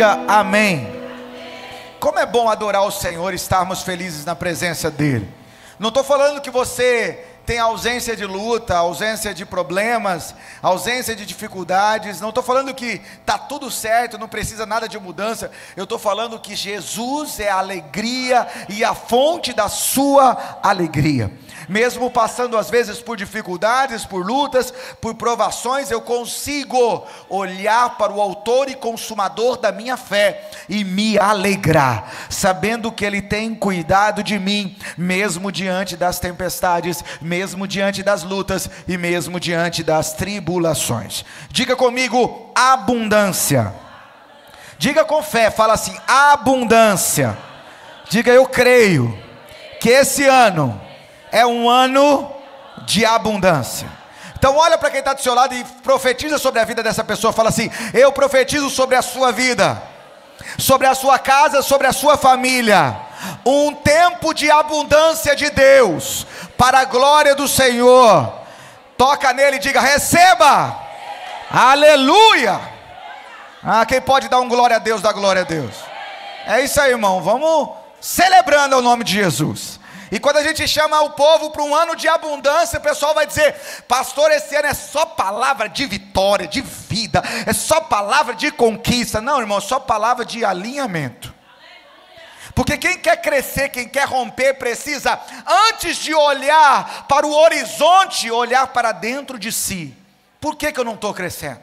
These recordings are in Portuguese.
diga amém. Como é bom adorar o Senhor e estarmos felizes na presença dEle. Não estou falando que você tem ausência de luta, ausência de problemas, ausência de dificuldades. Não estou falando que está tudo certo, não precisa nada de mudança. Eu estou falando que Jesus é a alegria e a fonte da sua alegria. Mesmo passando às vezes por dificuldades, por lutas, por provações, eu consigo olhar para o autor e consumador da minha fé e me alegrar, sabendo que Ele tem cuidado de mim, mesmo diante das tempestades, mesmo diante das lutas e mesmo diante das tribulações. Diga comigo, abundância. Diga com fé, fala assim, abundância. Diga, eu creio que esse ano é um ano de abundância. Então olha para quem está do seu lado e profetiza sobre a vida dessa pessoa. Fala assim, eu profetizo sobre a sua vida, sobre a sua casa, sobre a sua família, um tempo de abundância de Deus, para a glória do Senhor. Toca nele e diga, receba, aleluia. Quem pode dar um glória a Deus, dá glória a Deus. É isso aí, irmão, vamos celebrando o nome de Jesus. E quando a gente chama o povo para um ano de abundância, o pessoal vai dizer, pastor, esse ano é só palavra de vitória, de vida, é só palavra de conquista. Não, irmão, é só palavra de alinhamento. Porque quem quer crescer, quem quer romper, precisa, antes de olhar para o horizonte, olhar para dentro de si. Por que eu não estou crescendo?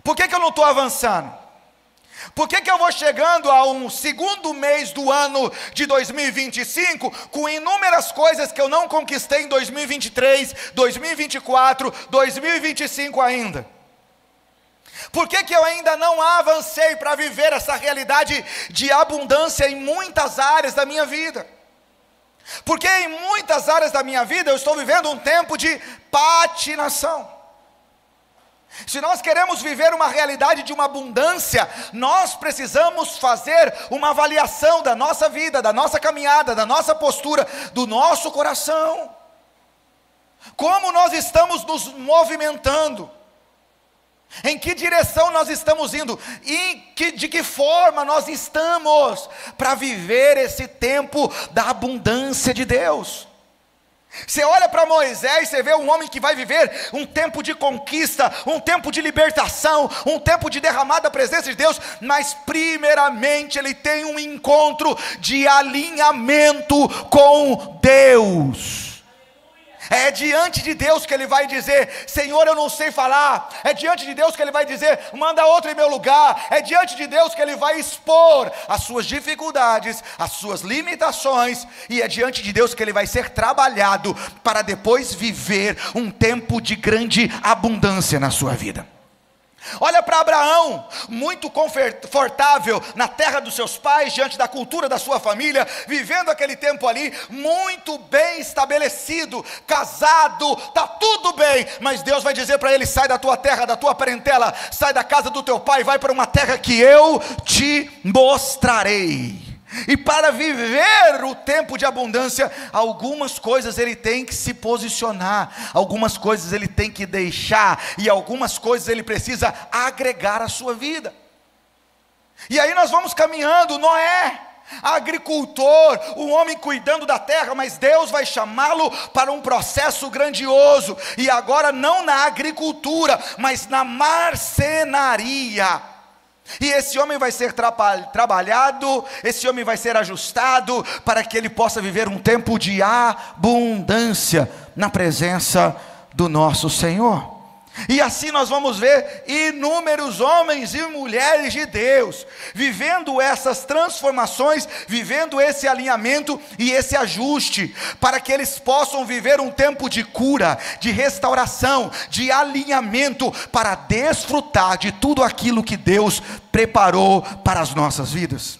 Por que eu não estou avançando? Por que eu vou chegando a um segundo mês do ano de 2025 com inúmeras coisas que eu não conquistei em 2023, 2024, 2025 ainda? Por que eu ainda não avancei para viver essa realidade de abundância em muitas áreas da minha vida? Porque em muitas áreas da minha vida eu estou vivendo um tempo de patinação. Se nós queremos viver uma realidade de uma abundância, nós precisamos fazer uma avaliação da nossa vida, da nossa caminhada, da nossa postura, do nosso coração. Como nós estamos nos movimentando? Em que direção nós estamos indo? De que forma nós estamos para viver esse tempo da abundância de Deus? Você olha para Moisés, você vê um homem que vai viver um tempo de conquista, um tempo de libertação, um tempo de derramar da presença de Deus, mas primeiramente ele tem um encontro de alinhamento com Deus. É diante de Deus que ele vai dizer, Senhor, eu não sei falar. É diante de Deus que ele vai dizer, manda outro em meu lugar. É diante de Deus que ele vai expor as suas dificuldades, as suas limitações. E é diante de Deus que ele vai ser trabalhado para depois viver um tempo de grande abundância na sua vida. Olha para Abraão, muito confortável na terra dos seus pais, diante da cultura da sua família, vivendo aquele tempo ali, muito bem estabelecido, casado, está tudo bem, mas Deus vai dizer para ele, sai da tua terra, da tua parentela, sai da casa do teu pai, vai para uma terra que eu te mostrarei. E para viver o tempo de abundância, algumas coisas ele tem que se posicionar, algumas coisas ele tem que deixar, e algumas coisas ele precisa agregar à sua vida. E aí nós vamos caminhando. Noé, agricultor, um homem cuidando da terra, mas Deus vai chamá-lo para um processo grandioso, e agora não na agricultura, mas na marcenaria. E esse homem vai ser trabalhado, esse homem vai ser ajustado, para que ele possa viver um tempo de abundância, na presença do nosso Senhor. E assim nós vamos ver inúmeros homens e mulheres de Deus, vivendo essas transformações, vivendo esse alinhamento e esse ajuste, para que eles possam viver um tempo de cura, de restauração, de alinhamento, para desfrutar de tudo aquilo que Deus preparou para as nossas vidas.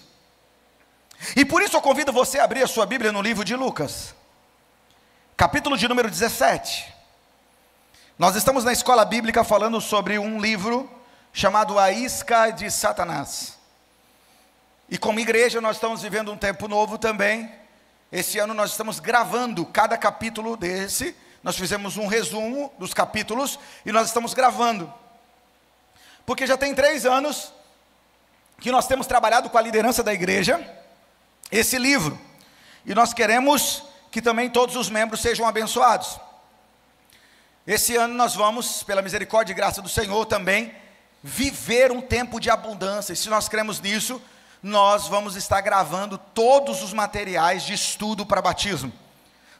E por isso eu convido você a abrir a sua Bíblia no livro de Lucas, capítulo de número 17. Nós estamos na escola bíblica falando sobre um livro chamado A Isca de Satanás. E como igreja nós estamos vivendo um tempo novo também. Esse ano nós estamos gravando cada capítulo desse. Nós fizemos um resumo dos capítulos e nós estamos gravando. Porque já tem 3 anos que nós temos trabalhado com a liderança da igreja, esse livro, e nós queremos que também todos os membros sejam abençoados. Esse ano nós vamos, pela misericórdia e graça do Senhor também, viver um tempo de abundância, e se nós cremos nisso, nós vamos estar gravando todos os materiais de estudo para batismo.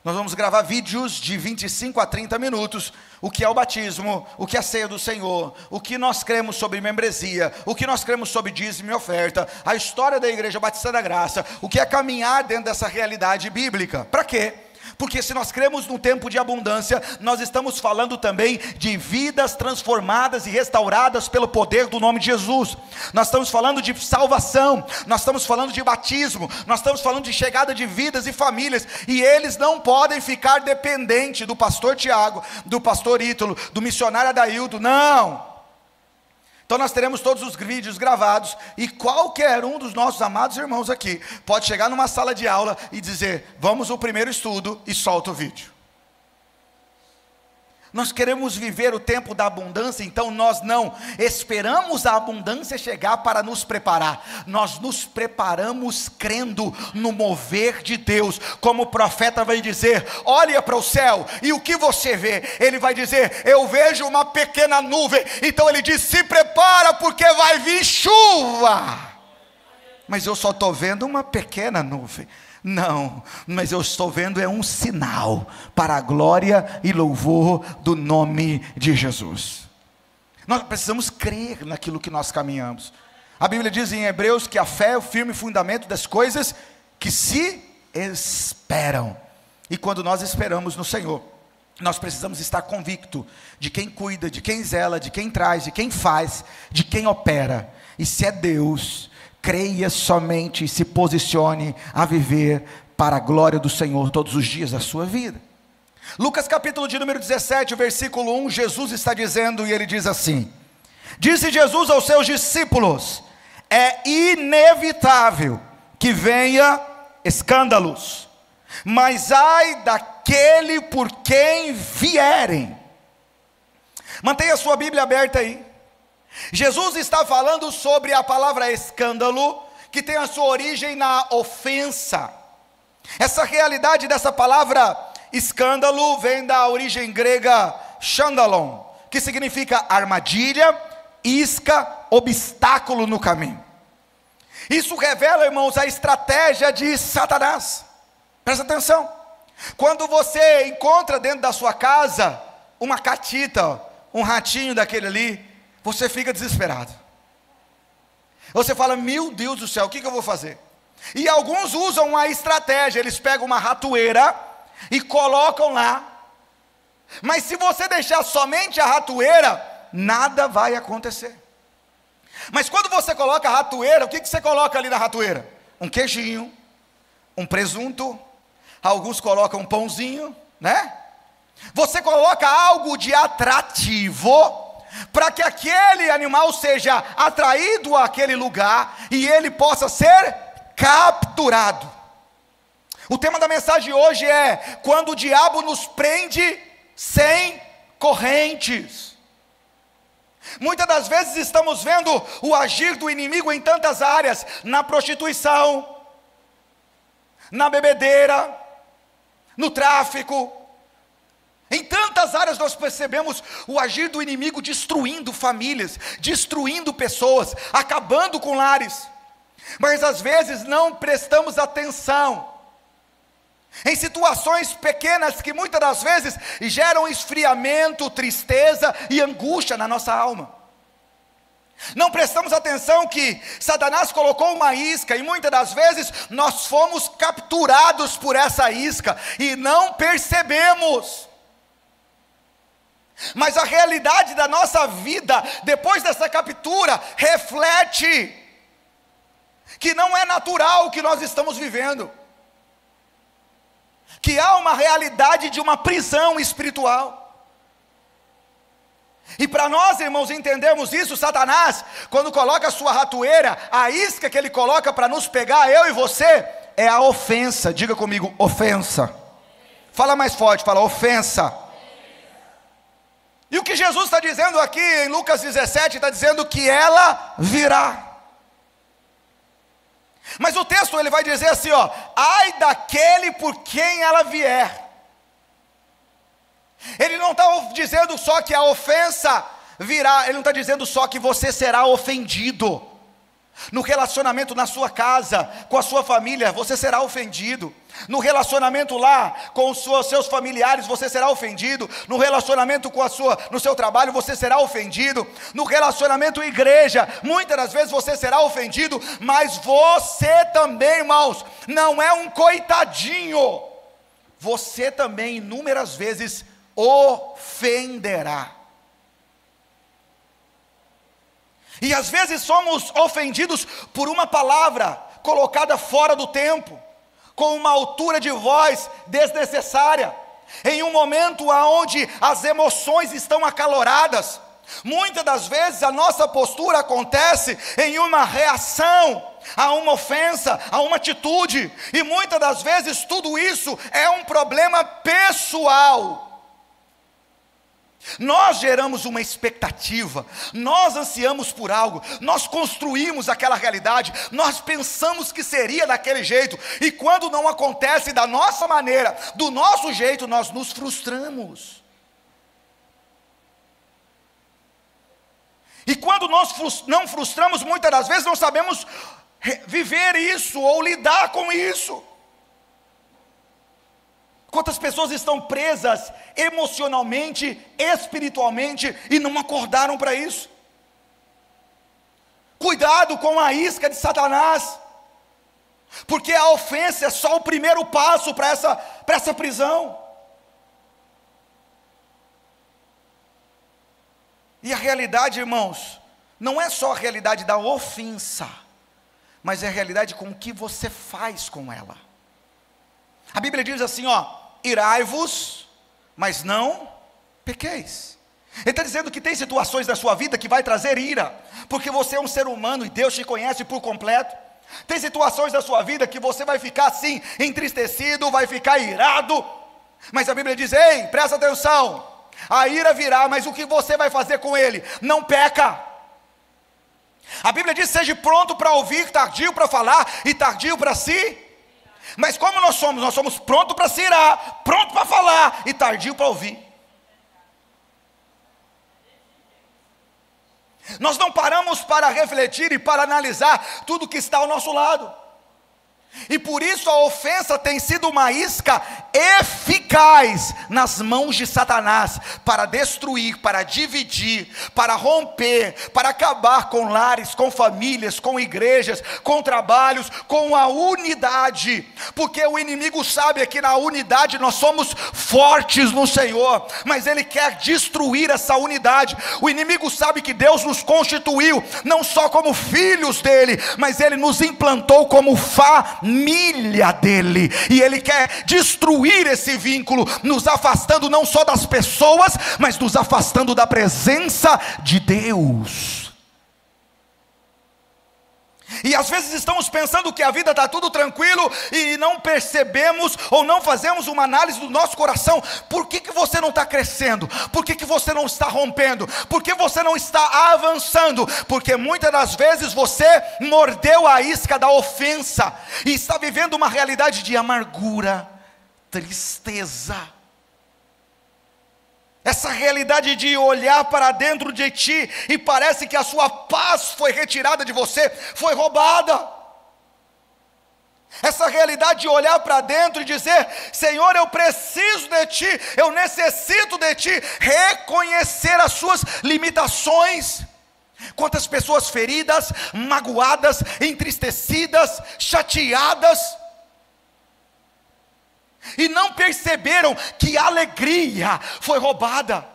Nós vamos gravar vídeos de 25 a 30 minutos, o que é o batismo, o que é a ceia do Senhor, o que nós cremos sobre membresia, o que nós cremos sobre dízimo e oferta, a história da Igreja Batista da Graça, o que é caminhar dentro dessa realidade bíblica. Para quê? Porque se nós cremos num tempo de abundância, nós estamos falando também de vidas transformadas e restauradas pelo poder do nome de Jesus. Nós estamos falando de salvação, nós estamos falando de batismo, nós estamos falando de chegada de vidas e famílias, e eles não podem ficar dependentes do pastor Tiago, do pastor Ítalo, do missionário Adaildo, não. Então nós teremos todos os vídeos gravados, e qualquer um dos nossos amados irmãos aqui pode chegar numa sala de aula e dizer, vamos ao primeiro estudo, e solta o vídeo. Nós queremos viver o tempo da abundância, então nós não esperamos a abundância chegar para nos preparar, nós nos preparamos crendo no mover de Deus, como o profeta vai dizer, olha para o céu, e o que você vê? Ele vai dizer, eu vejo uma pequena nuvem, então ele diz, se prepara porque vai vir chuva, mas eu só estou vendo uma pequena nuvem. Não, mas eu estou vendo é um sinal para a glória e louvor do nome de Jesus. Nós precisamos crer naquilo que nós caminhamos. A Bíblia diz em Hebreus que a fé é o firme fundamento das coisas que se esperam. E quando nós esperamos no Senhor, nós precisamos estar convicto de quem cuida, de quem zela, de quem traz, de quem faz, de quem opera. E se é Deus, creia somente e se posicione a viver para a glória do Senhor todos os dias da sua vida. Lucas capítulo de número 17, versículo 1, Jesus está dizendo, e ele diz assim, disse Jesus aos seus discípulos, é inevitável que venha escândalos, mas ai daquele por quem vierem. Mantenha a sua Bíblia aberta aí. Jesus está falando sobre a palavra escândalo, que tem a sua origem na ofensa. Essa realidade dessa palavra escândalo vem da origem grega scandalon, que significa armadilha, isca, obstáculo no caminho. Isso revela, irmãos, a estratégia de Satanás. Presta atenção. Quando você encontra dentro da sua casa uma catita, um ratinho daquele ali, você fica desesperado. Você fala, meu Deus do céu, o que eu vou fazer? E alguns usam uma estratégia, eles pegam uma ratoeira e colocam lá. Mas se você deixar somente a ratoeira, nada vai acontecer. Mas quando você coloca a ratoeira, o que você coloca ali na ratoeira? Um queijinho, um presunto, alguns colocam um pãozinho, né? Você coloca algo de atrativo, para que aquele animal seja atraído àquele lugar, e ele possa ser capturado. O tema da mensagem hoje é, quando o diabo nos prende sem correntes. Muitas das vezes estamos vendo o agir do inimigo em tantas áreas, na prostituição, na bebedeira, no tráfico. Em tantas áreas nós percebemos o agir do inimigo destruindo famílias, destruindo pessoas, acabando com lares. Mas às vezes não prestamos atenção em situações pequenas que muitas das vezes geram esfriamento, tristeza e angústia na nossa alma. Não prestamos atenção que Satanás colocou uma isca, e muitas das vezes nós fomos capturados por essa isca e não percebemos. Mas a realidade da nossa vida, depois dessa captura, reflete que não é natural o que nós estamos vivendo, que há uma realidade de uma prisão espiritual. E para nós, irmãos, entendermos isso, Satanás, quando coloca a sua ratoeira, a isca que ele coloca para nos pegar, eu e você, é a ofensa. Diga comigo, ofensa. Fala mais forte, fala ofensa. E o que Jesus está dizendo aqui em Lucas 17, está dizendo que ela virá. Mas o texto ele vai dizer assim, ó: ai daquele por quem ela vier. Ele não está dizendo só que a ofensa virá, ele não está dizendo só que você será ofendido. No relacionamento na sua casa, com a sua família, você será ofendido. No relacionamento lá com os seus familiares, você será ofendido. No relacionamento no seu trabalho, você será ofendido. No relacionamento igreja, muitas das vezes você será ofendido. Mas você também, irmãos, não é um coitadinho. Você também inúmeras vezes ofenderá. E às vezes somos ofendidos por uma palavra colocada fora do tempo, com uma altura de voz desnecessária, em um momento onde as emoções estão acaloradas. Muitas das vezes a nossa postura acontece em uma reação a uma ofensa, a uma atitude, e muitas das vezes tudo isso é um problema pessoal. Nós geramos uma expectativa, nós ansiamos por algo, nós construímos aquela realidade, nós pensamos que seria daquele jeito, e quando não acontece da nossa maneira, do nosso jeito, nós nos frustramos. E quando nós não frustramos, muitas das vezes não sabemos viver isso ou lidar com isso. Quantas pessoas estão presas emocionalmente, espiritualmente e não acordaram para isso? Cuidado com a isca de Satanás, porque a ofensa é só o primeiro passo para essa prisão. E a realidade, irmãos, não é só a realidade da ofensa, mas é a realidade com o que você faz com ela. A Bíblia diz assim, ó: irai-vos, mas não pequeis. Ele está dizendo que tem situações da sua vida que vai trazer ira, porque você é um ser humano e Deus te conhece por completo. Tem situações da sua vida que você vai ficar assim, entristecido, vai ficar irado, mas a Bíblia diz: ei, presta atenção, a ira virá, mas o que você vai fazer com ele? Não peca. A Bíblia diz: seja pronto para ouvir, tardio para falar e tardio para si. Mas como nós somos prontos para se irar, pronto para falar e tardio para ouvir. Nós não paramos para refletir e para analisar tudo que está ao nosso lado. E por isso a ofensa tem sido uma isca eficaz nas mãos de Satanás, para destruir, para dividir, para romper, para acabar com lares, com famílias, com igrejas, com trabalhos, com a unidade, porque o inimigo sabe que na unidade nós somos fortes no Senhor, mas ele quer destruir essa unidade. O inimigo sabe que Deus nos constituiu não só como filhos dele, mas ele nos implantou como família dele, e ele quer destruir esse vínculo, nos afastando não só das pessoas, mas nos afastando da presença de Deus. E às vezes estamos pensando que a vida está tudo tranquilo e não percebemos ou não fazemos uma análise do nosso coração. Por que você não está crescendo? Por que você não está rompendo? Por que você não está avançando? Porque muitas das vezes você mordeu a isca da ofensa e está vivendo uma realidade de amargura, tristeza. Essa realidade de olhar para dentro de ti e parece que a sua paz foi retirada de você, foi roubada. Essa realidade de olhar para dentro e dizer: Senhor, eu preciso de ti, eu necessito de ti, reconhecer as suas limitações. Quantas pessoas feridas, magoadas, entristecidas, chateadas, e não perceberam que a alegria foi roubada.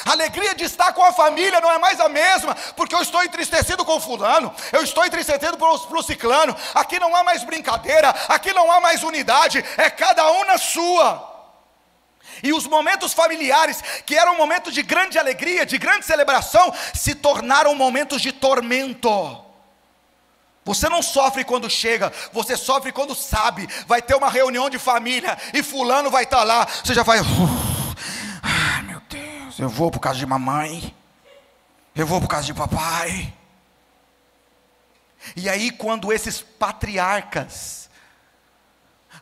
A alegria de estar com a família não é mais a mesma, porque eu estou entristecido com fulano, eu estou entristecido pro ciclano. Aqui não há mais brincadeira, aqui não há mais unidade, é cada um na sua. E os momentos familiares, que eram momentos de grande alegria, de grande celebração, se tornaram momentos de tormento. Você não sofre quando chega, você sofre quando sabe, vai ter uma reunião de família, e fulano vai estar lá, você já vai, ai meu Deus, eu vou por causa de mamãe, eu vou por causa de papai. E aí, quando esses patriarcas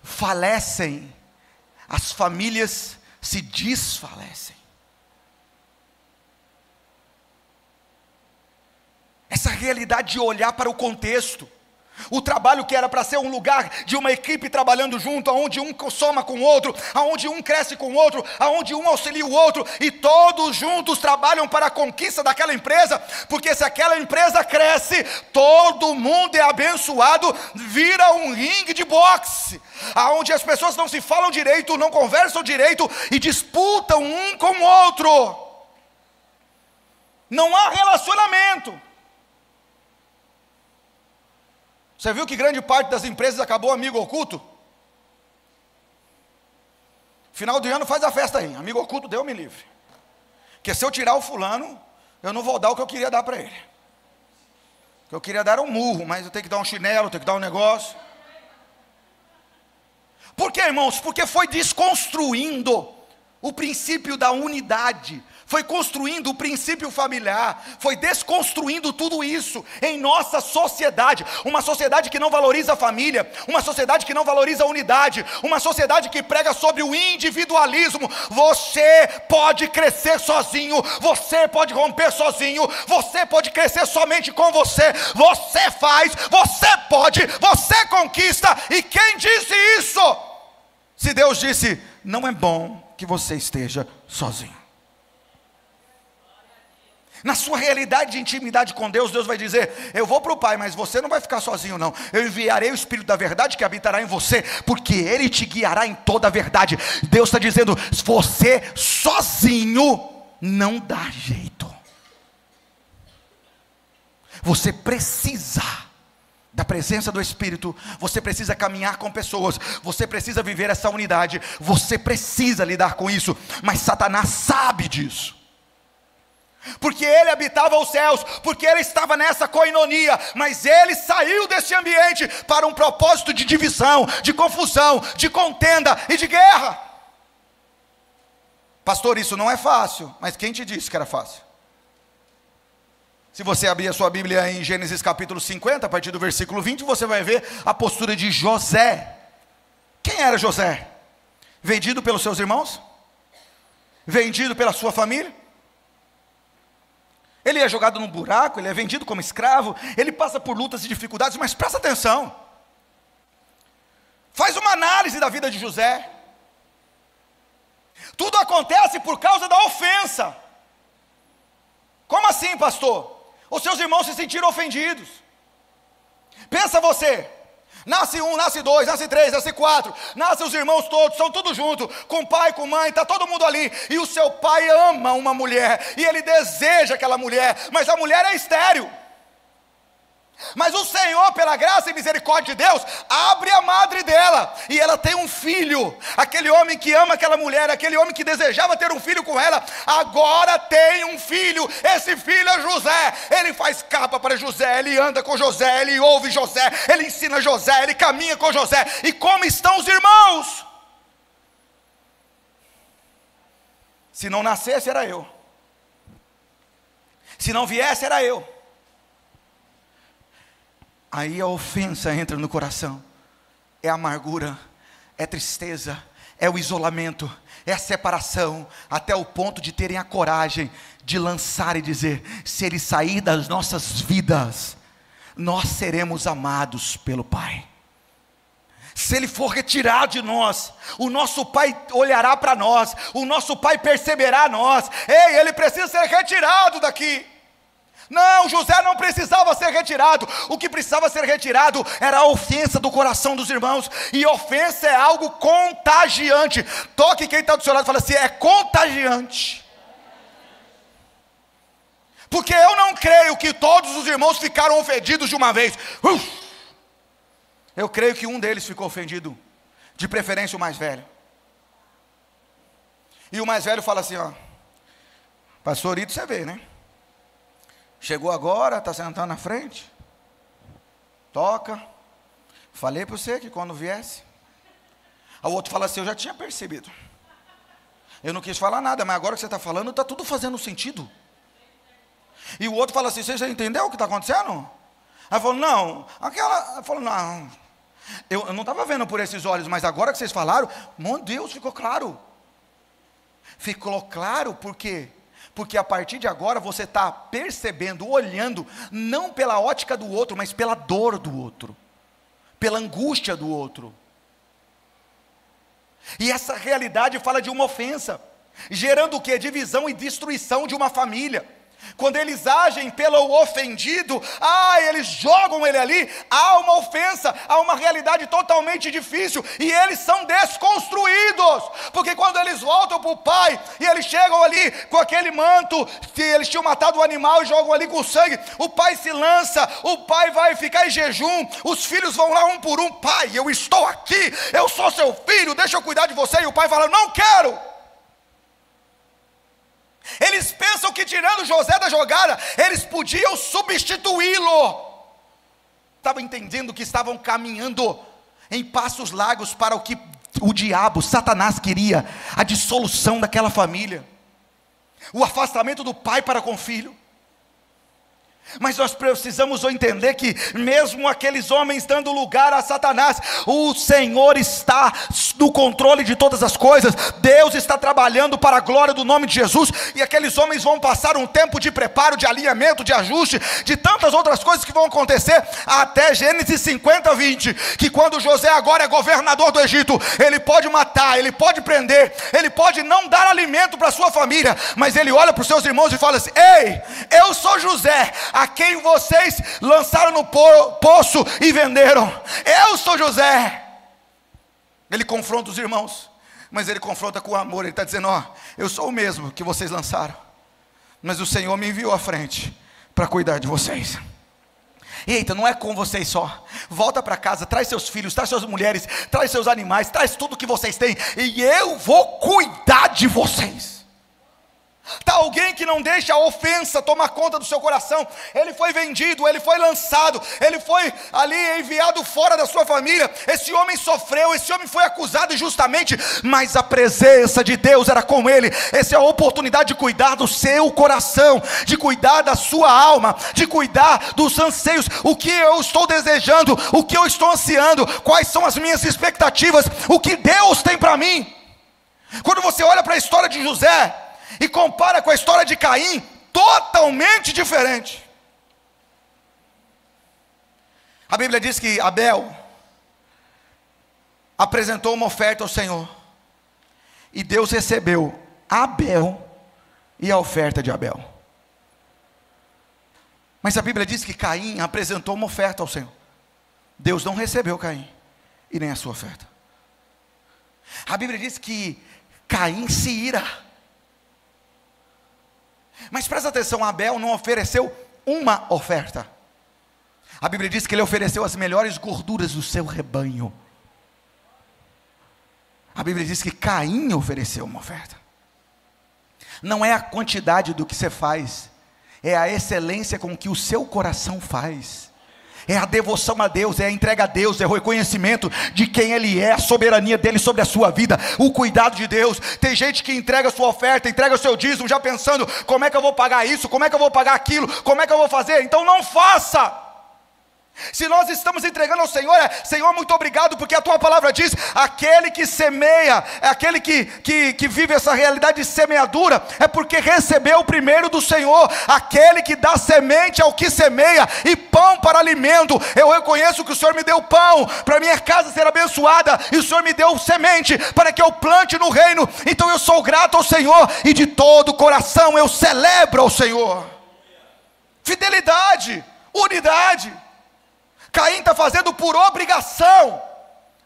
falecem, as famílias se desfalecem. Essa realidade de olhar para o contexto, o trabalho que era para ser um lugar de uma equipe trabalhando junto, aonde um soma com o outro, aonde um cresce com o outro, aonde um auxilia o outro, e todos juntos trabalham para a conquista daquela empresa, porque se aquela empresa cresce, todo mundo é abençoado, vira um ringue de boxe, aonde as pessoas não se falam direito, não conversam direito, e disputam um com o outro, não há relacionamento. Você viu que grande parte das empresas acabou amigo oculto? Final de ano faz a festa aí, amigo oculto, Deus me livre. Porque se eu tirar o fulano, eu não vou dar o que eu queria dar para ele. O que eu queria dar era um murro, mas eu tenho que dar um chinelo, tenho que dar um negócio. Por quê, irmãos? Porque foi desconstruindo o princípio da unidade, foi construindo o princípio familiar, foi desconstruindo tudo isso em nossa sociedade, uma sociedade que não valoriza a família, uma sociedade que não valoriza a unidade, uma sociedade que prega sobre o individualismo. Você pode crescer sozinho, você pode romper sozinho, você pode crescer somente com você, você faz, você pode, você conquista, e quem disse isso? Se Deus disse, não é bom que você esteja sozinho. Na sua realidade de intimidade com Deus, Deus vai dizer, eu vou para o Pai, mas você não vai ficar sozinho não, eu enviarei o Espírito da verdade que habitará em você, porque Ele te guiará em toda a verdade. Deus está dizendo, você sozinho não dá jeito, você precisa da presença do Espírito, você precisa caminhar com pessoas, você precisa viver essa unidade, você precisa lidar com isso, mas Satanás sabe disso, porque ele habitava os céus, porque ele estava nessa coinonia, mas ele saiu desse ambiente para um propósito de divisão, de confusão, de contenda e de guerra. Pastor, isso não é fácil, mas quem te disse que era fácil? Se você abrir a sua Bíblia em Gênesis capítulo 50, a partir do versículo 20, você vai ver a postura de José. Quem era José? Vendido pelos seus irmãos? Vendido pela sua família? Ele é jogado num buraco, ele é vendido como escravo, ele passa por lutas e dificuldades, mas presta atenção. Faz uma análise da vida de José. Tudo acontece por causa da ofensa. Como assim, pastor? Os seus irmãos se sentiram ofendidos. Pensa você, nasce um, nasce dois, nasce três, nasce quatro, nasce os irmãos todos, são tudo junto, com pai, com mãe, está todo mundo ali, e o seu pai ama uma mulher, e ele deseja aquela mulher, mas a mulher é estéril. Mas o Senhor, pela graça e misericórdia de Deus, abre a madre dela, e ela tem um filho. Aquele homem que ama aquela mulher, aquele homem que desejava ter um filho com ela, agora tem um filho. Esse filho é José. Ele faz capa para José, ele anda com José, ele ouve José, ele ensina José, ele caminha com José. E como estão os irmãos? Se não nascesse, era eu. Se não viesse, era eu. Aí a ofensa entra no coração, é a amargura, é tristeza, é o isolamento, é a separação, até o ponto de terem a coragem de lançar e dizer, se ele sair das nossas vidas, nós seremos amados pelo Pai. Se ele for retirado de nós, o nosso Pai olhará para nós, o nosso Pai perceberá nós, ei, ele precisa ser retirado daqui. Não, José não precisava ser retirado, o que precisava ser retirado era a ofensa do coração dos irmãos, e ofensa é algo contagiante. Toque quem está do seu lado e fala assim, é contagiante. Porque eu não creio que todos os irmãos ficaram ofendidos de uma vez. Eu creio que um deles ficou ofendido, de preferência o mais velho. E o mais velho fala assim, ó, pastorito, você vê, né? Chegou agora, está sentando na frente, toca, falei para você que quando viesse. O outro fala assim, eu já tinha percebido, eu não quis falar nada, mas agora que você está falando, está tudo fazendo sentido. E o outro fala assim, você já entendeu o que está acontecendo? Aí falou, não, aquela, ela falou, não, eu não estava vendo por esses olhos, mas agora que vocês falaram, meu Deus, ficou claro. Ficou claro por quê? Porque a partir de agora você está percebendo, olhando, não pela ótica do outro, mas pela dor do outro, pela angústia do outro. E essa realidade fala de uma ofensa, gerando o quê? Divisão e destruição de uma família. Quando eles agem pelo ofendido, eles jogam ele ali, há uma ofensa, há uma realidade totalmente difícil, e eles são desconstruídos, porque quando eles voltam para o pai, e eles chegam ali com aquele manto, que eles tinham matado o animal e jogam ali com sangue, o pai se lança, o pai vai ficar em jejum, os filhos vão lá um por um, pai, eu estou aqui, eu sou seu filho, deixa eu cuidar de você, e o pai fala, não quero. Eles pensam que tirando José da jogada, eles podiam substituí-lo. Estavam entendendo que estavam caminhando em passos largos para o que o diabo, Satanás queria, a dissolução daquela família, o afastamento do pai para com o filho. Mas nós precisamos entender que mesmo aqueles homens dando lugar a Satanás, o Senhor está no controle de todas as coisas. Deus está trabalhando para a glória do nome de Jesus, e aqueles homens vão passar um tempo de preparo, de alinhamento, de ajuste, de tantas outras coisas que vão acontecer, até Gênesis 50, 20, que quando José agora é governador do Egito, ele pode matar, ele pode prender, ele pode não dar alimento para a sua família, mas ele olha para os seus irmãos e fala assim, ei, eu sou José, a quem vocês lançaram no poço e venderam, eu sou José. Ele confronta os irmãos, mas ele confronta com amor. Ele está dizendo, eu sou o mesmo que vocês lançaram, mas o Senhor me enviou à frente para cuidar de vocês. Eita, não é com vocês só, volta para casa, traz seus filhos, traz suas mulheres, traz seus animais, traz tudo que vocês têm, e eu vou cuidar de vocês. Está alguém que não deixa a ofensa tomar conta do seu coração. Ele foi vendido, ele foi lançado, ele foi ali enviado fora da sua família. Esse homem sofreu, esse homem foi acusado injustamente, mas a presença de Deus era com ele. Essa é a oportunidade de cuidar do seu coração, de cuidar da sua alma, de cuidar dos anseios. O que eu estou desejando, o que eu estou ansiando, quais são as minhas expectativas, o que Deus tem para mim. Quando você olha para a história de José e compara com a história de Caim, totalmente diferente. A Bíblia diz que Abel apresentou uma oferta ao Senhor, e Deus recebeu Abel e a oferta de Abel. Mas a Bíblia diz que Caim apresentou uma oferta ao Senhor. Deus não recebeu Caim e nem a sua oferta. A Bíblia diz que Caim se ira. Mas presta atenção, Abel não ofereceu uma oferta. A Bíblia diz que ele ofereceu as melhores gorduras do seu rebanho. A Bíblia diz que Caim ofereceu uma oferta. Não é a quantidade do que você faz, é a excelência com que o seu coração faz. É a devoção a Deus, é a entrega a Deus, é o reconhecimento de quem Ele é, a soberania dEle sobre a sua vida, o cuidado de Deus. Tem gente que entrega a sua oferta, entrega o seu dízimo, já pensando, como é que eu vou pagar isso, como é que eu vou pagar aquilo, como é que eu vou fazer? Então não faça. Se nós estamos entregando ao Senhor, Senhor, muito obrigado, porque a tua palavra diz, aquele que semeia, aquele que vive essa realidade de semeadura, é porque recebeu primeiro do Senhor. Aquele que dá semente ao que semeia, e pão para alimento. Eu reconheço que o Senhor me deu pão, para minha casa ser abençoada, e o Senhor me deu semente, para que eu plante no reino. Então eu sou grato ao Senhor, e de todo o coração eu celebro ao Senhor. Fidelidade, unidade. Caim está fazendo por obrigação,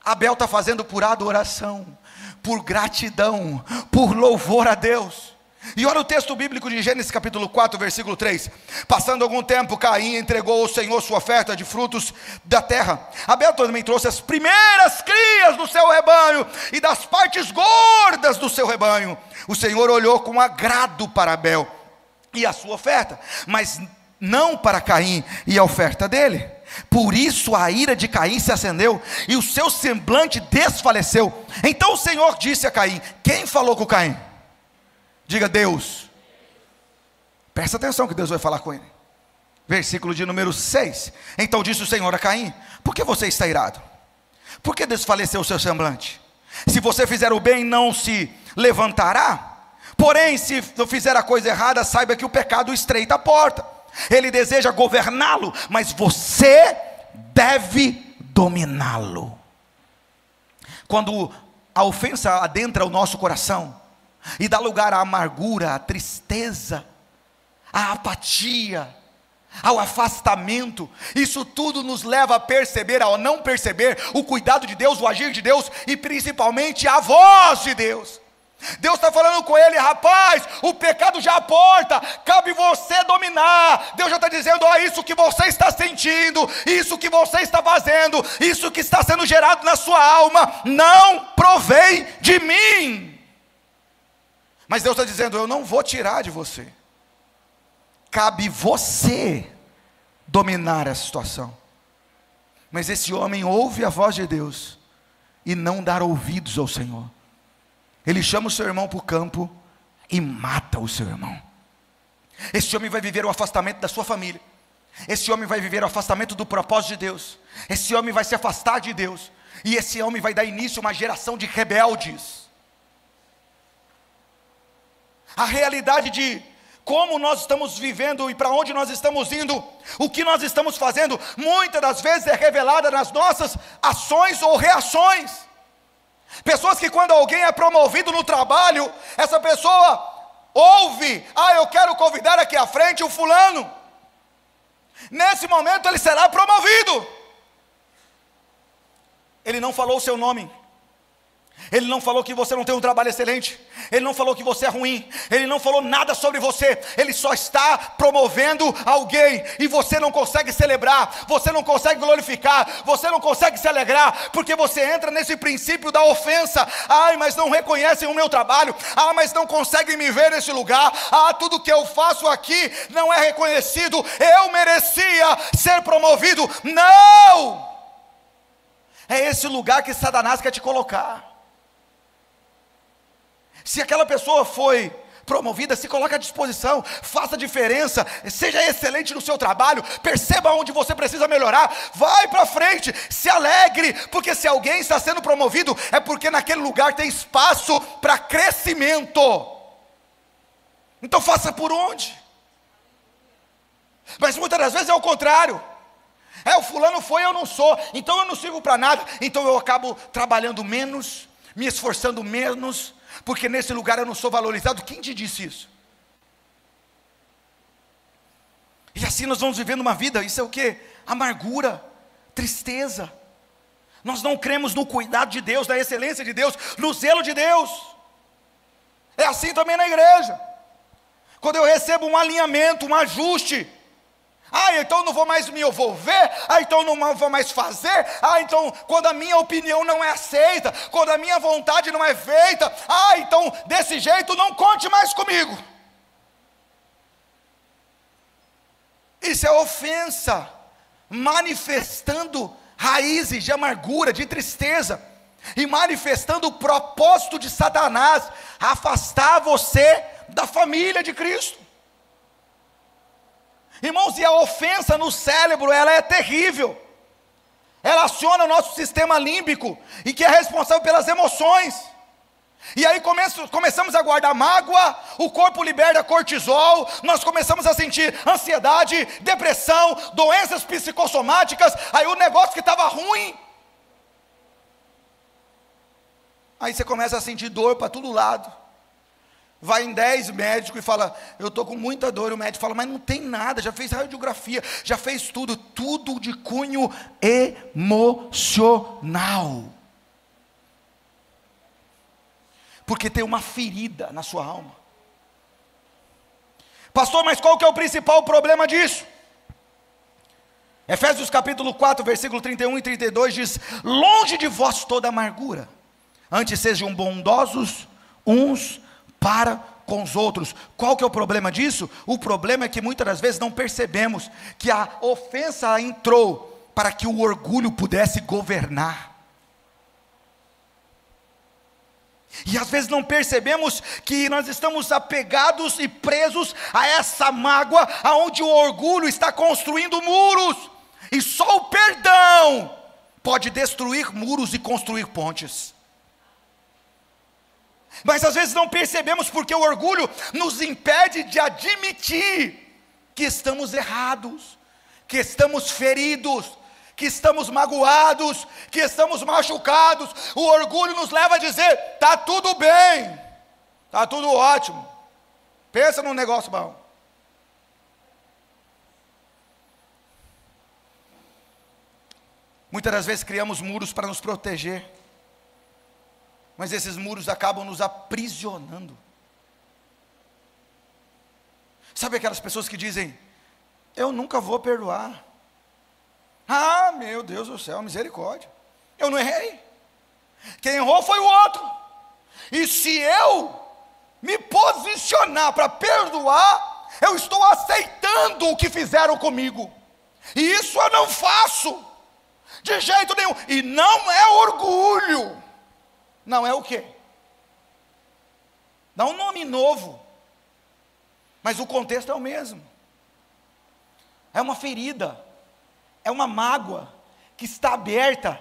Abel está fazendo por adoração, por gratidão, por louvor a Deus. E olha o texto bíblico de Gênesis capítulo 4, versículo 3. Passando algum tempo, Caim entregou ao Senhor sua oferta de frutos da terra. Abel também trouxe as primeiras crias do seu rebanho, e das partes gordas do seu rebanho. O Senhor olhou com agrado para Abel e a sua oferta, mas não para Caim e a oferta dele. Por isso a ira de Caim se acendeu, e o seu semblante desfaleceu. Então o Senhor disse a Caim: quem falou com Caim? Diga: Deus. Presta atenção que Deus vai falar com ele. Versículo de número 6. Então disse o Senhor a Caim: por que você está irado? Por que desfaleceu o seu semblante? Se você fizer o bem, não se levantará. Porém, se fizer a coisa errada, saiba que o pecado estreita a porta. Ele deseja governá-lo, mas você deve dominá-lo. Quando a ofensa adentra o nosso coração e dá lugar à amargura, à tristeza, à apatia, ao afastamento, isso tudo nos leva a perceber, ao não perceber o cuidado de Deus, o agir de Deus e principalmente a voz de Deus. Deus está falando com ele: rapaz, o pecado já aporta, cabe você dominar. Deus já está dizendo: ó, isso que você está sentindo, isso que você está fazendo, isso que está sendo gerado na sua alma, não provém de mim. Mas Deus está dizendo: eu não vou tirar de você, cabe você dominar a situação. Mas esse homem ouve a voz de Deus e não dá ouvidos ao Senhor. Ele chama o seu irmão para o campo e mata o seu irmão. Esse homem vai viver o afastamento da sua família. Esse homem vai viver o afastamento do propósito de Deus. Esse homem vai se afastar de Deus. E esse homem vai dar início a uma geração de rebeldes. A realidade de como nós estamos vivendo e para onde nós estamos indo, o que nós estamos fazendo, muitas das vezes é revelada nas nossas ações ou reações. Pessoas que quando alguém é promovido no trabalho, essa pessoa ouve: ah, eu quero convidar aqui à frente o fulano. Nesse momento ele será promovido. Ele não falou o seu nome. Ele não falou que você não tem um trabalho excelente. Ele não falou que você é ruim. Ele não falou nada sobre você. Ele só está promovendo alguém. E você não consegue celebrar. Você não consegue glorificar. Você não consegue se alegrar. Porque você entra nesse princípio da ofensa. Ai, mas não reconhecem o meu trabalho. Ah, mas não conseguem me ver nesse lugar. Ah, tudo que eu faço aqui não é reconhecido. Eu merecia ser promovido. Não! É esse lugar que Satanás quer te colocar. Se aquela pessoa foi promovida, se coloque à disposição, faça diferença, seja excelente no seu trabalho, perceba onde você precisa melhorar, vai para frente, se alegre, porque se alguém está sendo promovido, é porque naquele lugar tem espaço para crescimento. Então faça por onde? Mas muitas das vezes é o contrário. O fulano foi, eu não sou, então eu não sirvo para nada, então eu acabo trabalhando menos, me esforçando menos, porque nesse lugar eu não sou valorizado. Quem te disse isso? E assim nós vamos vivendo uma vida, isso é o que? Amargura, tristeza. Nós não cremos no cuidado de Deus, na excelência de Deus, no zelo de Deus. É assim também na igreja. Quando eu recebo um alinhamento, um ajuste, ah, então não vou mais me envolver, ah, então não vou mais fazer, ah, então quando a minha opinião não é aceita, quando a minha vontade não é feita, ah, então desse jeito não conte mais comigo. Isso é ofensa, manifestando raízes de amargura, de tristeza, e manifestando o propósito de Satanás, afastar você da família de Cristo. Irmãos, e a ofensa no cérebro, ela é terrível. Ela aciona o nosso sistema límbico, e que é responsável pelas emoções. E aí começamos a guardar mágoa, o corpo libera cortisol, nós começamos a sentir ansiedade, depressão, doenças psicossomáticas. Aí o negócio que estava ruim, aí você começa a sentir dor para todo lado. Vai em 10 médicos e fala: eu estou com muita dor. E o médico fala: mas não tem nada, já fez radiografia, já fez tudo de cunho emocional. Porque tem uma ferida na sua alma. Pastor, mas qual que é o principal problema disso? Efésios capítulo 4, versículo 31 e 32 diz: longe de vós toda amargura, antes sejam bondosos uns para com os outros. Qual que é o problema disso? O problema é que muitas das vezes não percebemos que a ofensa entrou para que o orgulho pudesse governar. E às vezes não percebemos que nós estamos apegados e presos a essa mágoa, aonde o orgulho está construindo muros, e só o perdão pode destruir muros e construir pontes. Mas às vezes não percebemos porque o orgulho nos impede de admitir que estamos errados, que estamos feridos, que estamos magoados, que estamos machucados. O orgulho nos leva a dizer: está tudo bem, está tudo ótimo, pensa num negócio bom. Muitas das vezes criamos muros para nos proteger, mas esses muros acabam nos aprisionando. Sabe aquelas pessoas que dizem: eu nunca vou perdoar. Ah, meu Deus do céu, misericórdia, eu não errei, quem errou foi o outro. E se eu me posicionar para perdoar, eu estou aceitando o que fizeram comigo, e isso eu não faço de jeito nenhum. E não é orgulho. Não é o quê? Dá um nome novo, mas o contexto é o mesmo. É uma ferida, é uma mágoa que está aberta,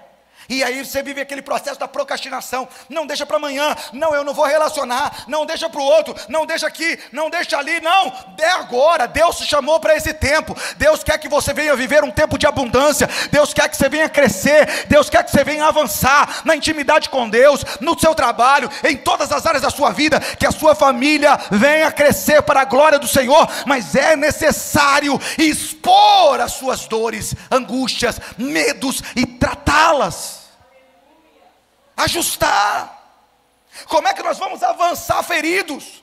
e aí você vive aquele processo da procrastinação. Não deixa para amanhã, não, eu não vou relacionar, não deixa para o outro, não deixa aqui, não deixa ali, não, é agora. Deus te chamou para esse tempo. Deus quer que você venha viver um tempo de abundância. Deus quer que você venha crescer. Deus quer que você venha avançar na intimidade com Deus, no seu trabalho, em todas as áreas da sua vida, que a sua família venha crescer para a glória do Senhor. Mas é necessário expor as suas dores, angústias, medos e tratá-las, ajustar. Como é que nós vamos avançar feridos?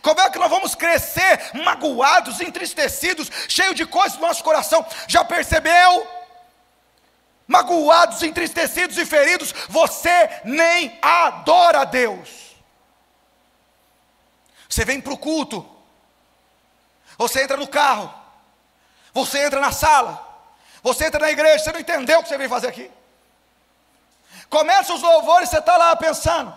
Como é que nós vamos crescer magoados, entristecidos, cheios de coisas no nosso coração? Já percebeu? Magoados, entristecidos e feridos, você nem adora a Deus. Você vem para o culto, você entra no carro, você entra na sala, você entra na igreja, você não entendeu o que você veio fazer aqui. Começa os louvores, você está lá pensando,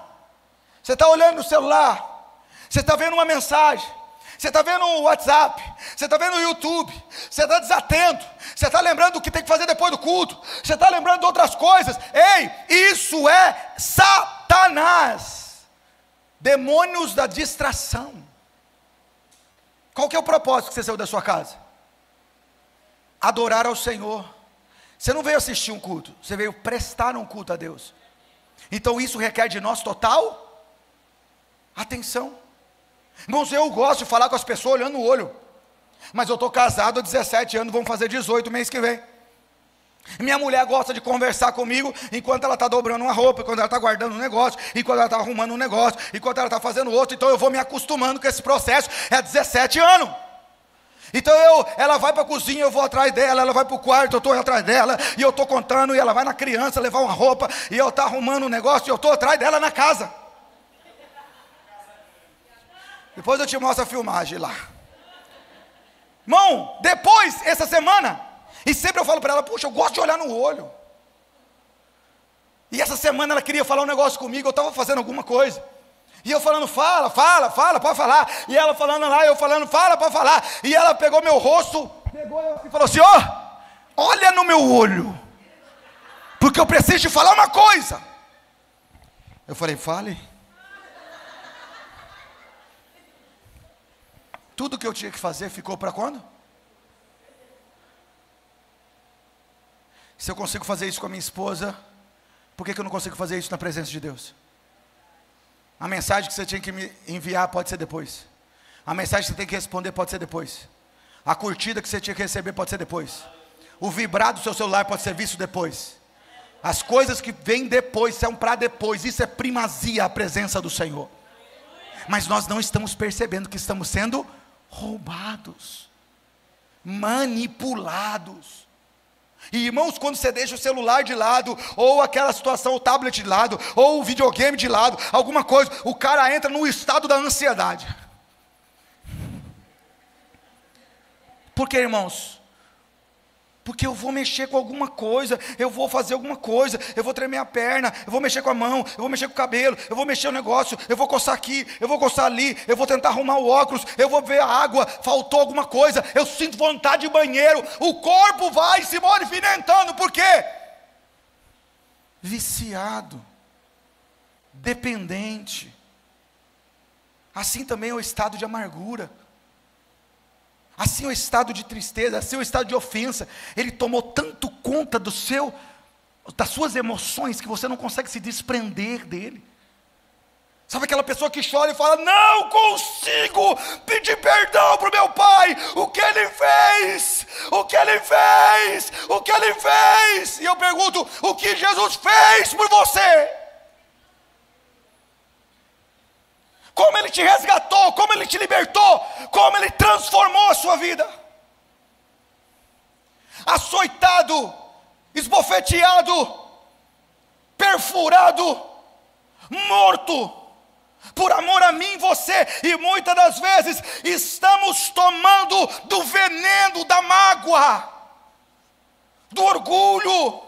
você está olhando no celular, você está vendo uma mensagem, você está vendo o WhatsApp, você está vendo o YouTube, você está desatento, você está lembrando do que tem que fazer depois do culto, você está lembrando de outras coisas. Ei, isso é Satanás, demônios da distração. Qual que é o propósito que você saiu da sua casa? Adorar ao Senhor. Você não veio assistir um culto, você veio prestar um culto a Deus. Então isso requer de nós total atenção. Irmãos, eu gosto de falar com as pessoas olhando no olho, mas eu estou casado há 17 anos, vamos fazer 18 mês que vem. Minha mulher gosta de conversar comigo enquanto ela está dobrando uma roupa, enquanto ela está guardando um negócio, enquanto ela está arrumando um negócio, enquanto ela está fazendo outro. Então eu vou me acostumando com esse processo, é 17 anos. Então ela vai para a cozinha, eu vou atrás dela, ela vai para o quarto, eu estou atrás dela, e eu estou contando, e ela vai na criança levar uma roupa, e eu estou arrumando um negócio, e eu estou atrás dela na casa. Depois eu te mostro a filmagem lá. Irmão, depois, essa semana, e sempre eu falo para ela: puxa, eu gosto de olhar no olho. E essa semana ela queria falar um negócio comigo, eu estava fazendo alguma coisa, e eu falando: fala, pode falar. E ela falando lá, eu falando: fala, pode falar. E ela pegou meu rosto, pegou e falou assim: ó, olha no meu olho, porque eu preciso te falar uma coisa. Eu falei: fale. Tudo que eu tinha que fazer ficou para quando? Se eu consigo fazer isso com a minha esposa, por que eu não consigo fazer isso na presença de Deus? A mensagem que você tinha que me enviar pode ser depois. A mensagem que você tem que responder pode ser depois. A curtida que você tinha que receber pode ser depois. O vibrar do seu celular pode ser visto depois. As coisas que vêm depois são para depois. Isso é primazia, a presença do Senhor. Mas nós não estamos percebendo que estamos sendo roubados, manipulados. E irmãos, quando você deixa o celular de lado, ou aquela situação, o tablet de lado, ou o videogame de lado, alguma coisa, o cara entra no estado da ansiedade. Por que, irmãos? porque eu vou mexer com alguma coisa, eu vou fazer alguma coisa, eu vou tremer a perna, eu vou mexer com a mão, eu vou mexer com o cabelo, eu vou mexer o negócio, eu vou coçar aqui, eu vou coçar ali, eu vou tentar arrumar o óculos, eu vou ver a água, faltou alguma coisa, eu sinto vontade de banheiro, o corpo vai se movimentando, por quê? Viciado, dependente. Assim também é o estado de amargura, assim é o estado de tristeza, assim é o estado de ofensa. Ele tomou tanto conta das suas emoções, que você não consegue se desprender dele. Sabe aquela pessoa que chora e fala: não consigo pedir perdão para o meu pai, o que ele fez, o que ele fez, o que ele fez. E eu pergunto: o que Jesus fez por você? Como ele te resgatou, como ele te libertou, como ele transformou a sua vida. Açoitado, esbofeteado, perfurado, morto, por amor a mim e você, e muitas das vezes estamos tomando do veneno da mágoa, do orgulho.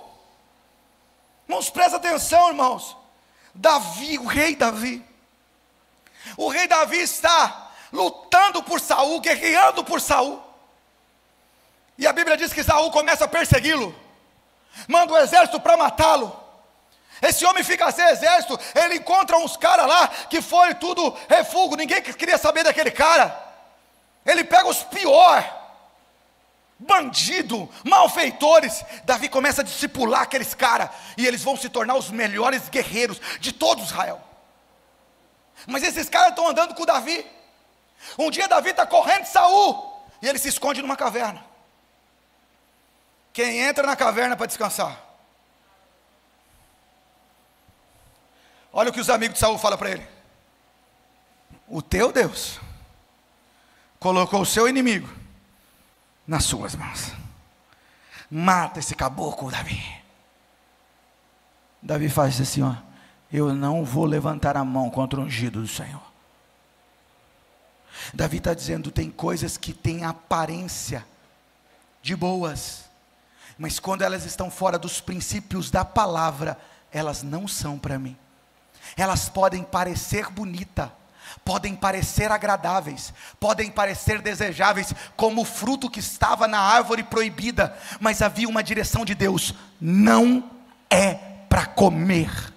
Irmãos, presta atenção, irmãos. Davi, o rei Davi está lutando por Saul, guerreando por Saul, e a Bíblia diz que Saul começa a persegui-lo, manda o exército para matá-lo. Esse homem fica sem exército, ele encontra uns caras lá, que foi tudo refúgio, ninguém queria saber daquele cara, ele pega os piores, bandido, malfeitores. Davi começa a discipular aqueles caras, e eles vão se tornar os melhores guerreiros de todo Israel. Mas esses caras estão andando com Davi. Um dia Davi está correndo de Saul, e ele se esconde numa caverna. Quem entra na caverna para descansar? Olha o que os amigos de Saul falam para ele: o teu Deus colocou o seu inimigo nas suas mãos, mata esse caboclo, Davi. Davi faz assim, ó: eu não vou levantar a mão contra o ungido do Senhor. Davi está dizendo: tem coisas que têm aparência de boas, mas quando elas estão fora dos princípios da palavra, elas não são para mim. Elas podem parecer bonitas, podem parecer agradáveis, podem parecer desejáveis, como o fruto que estava na árvore proibida, mas havia uma direção de Deus: não é para comer.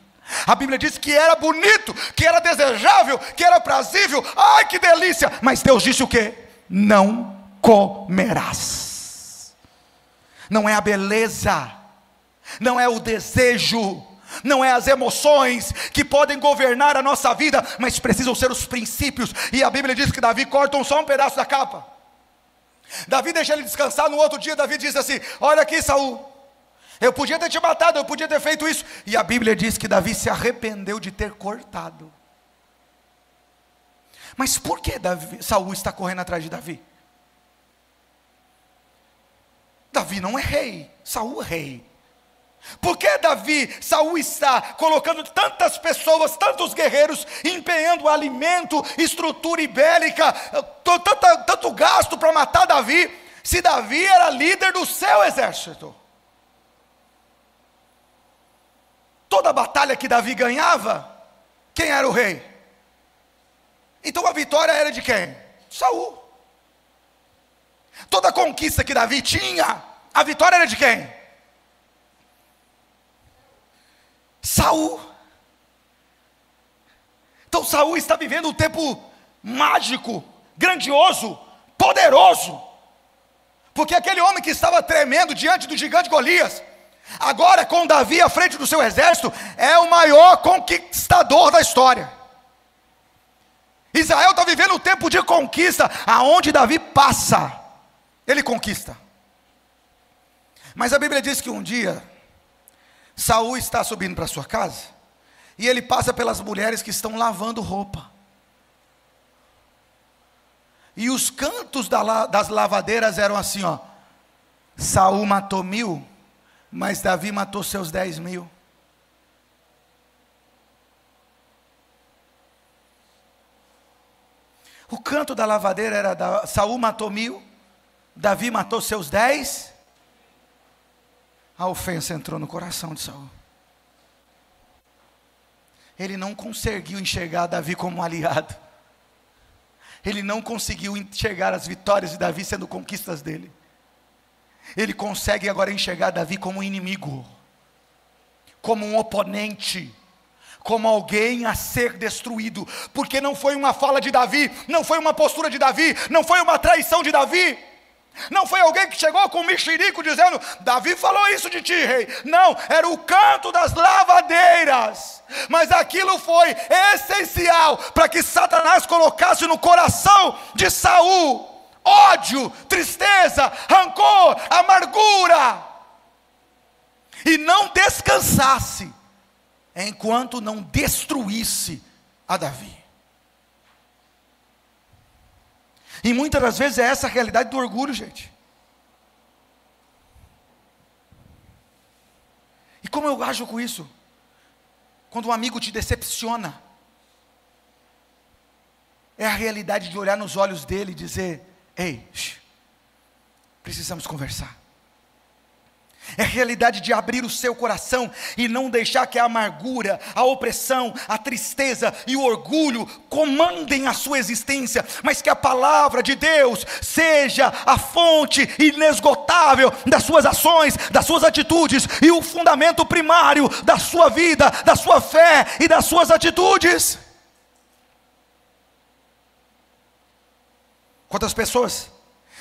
A Bíblia diz que era bonito, que era desejável, que era prazível, ai que delícia, mas Deus disse o quê? Não comerás. Não é a beleza, não é o desejo, não é as emoções que podem governar a nossa vida, mas precisam ser os princípios. E a Bíblia diz que Davi corta só um pedaço da capa. Davi deixa ele descansar. No outro dia Davi diz assim: olha aqui, Saul, eu podia ter te matado, eu podia ter feito isso. E a Bíblia diz que Davi se arrependeu de ter cortado. Mas por que Saul está correndo atrás de Davi? Davi não é rei, Saul é rei. Por que Saul está colocando tantas pessoas, tantos guerreiros, empenhando alimento, estrutura ibérica, tanto gasto para matar Davi, se Davi era líder do seu exército? Toda batalha que Davi ganhava, quem era o rei? Então a vitória era de quem? Saul. Toda conquista que Davi tinha, a vitória era de quem? Saul. Então Saul está vivendo um tempo mágico, grandioso, poderoso, porque aquele homem que estava tremendo diante do gigante Golias, agora com Davi à frente do seu exército, é o maior conquistador da história. Israel está vivendo um tempo de conquista, aonde Davi passa, ele conquista. Mas a Bíblia diz que um dia Saul está subindo para sua casa, e ele passa pelas mulheres que estão lavando roupa, e os cantos das lavadeiras eram assim, ó: Saul matou 1000, mas Davi matou seus 10.000. O canto da lavadeira era Saul matou 1000, Davi matou seus 10. a ofensa entrou no coração de Saul. Ele não conseguiu enxergar Davi como um aliado. Ele não conseguiu enxergar as vitórias de Davi sendo conquistas dele. Ele consegue agora enxergar Davi como um inimigo, como um oponente, como alguém a ser destruído, porque não foi uma fala de Davi, não foi uma postura de Davi, não foi uma traição de Davi, não foi alguém que chegou com um mexerico dizendo, Davi falou isso de ti, rei. Não, era o canto das lavadeiras, mas aquilo foi essencial para que Satanás colocasse no coração de Saul ódio, tristeza, rancor, amargura, e não descansasse enquanto não destruísse a Davi. E muitas das vezes é essa a realidade do orgulho, gente. E como eu ajo com isso? Quando um amigo te decepciona, é a realidade de olhar nos olhos dele e dizer, ei, precisamos conversar. É a realidade de abrir o seu coração e não deixar que a amargura, a opressão, a tristeza e o orgulho comandem a sua existência, mas que a palavra de Deus seja a fonte inesgotável das suas ações, das suas atitudes e o fundamento primário da sua vida, da sua fé e das suas atitudes. Quantas pessoas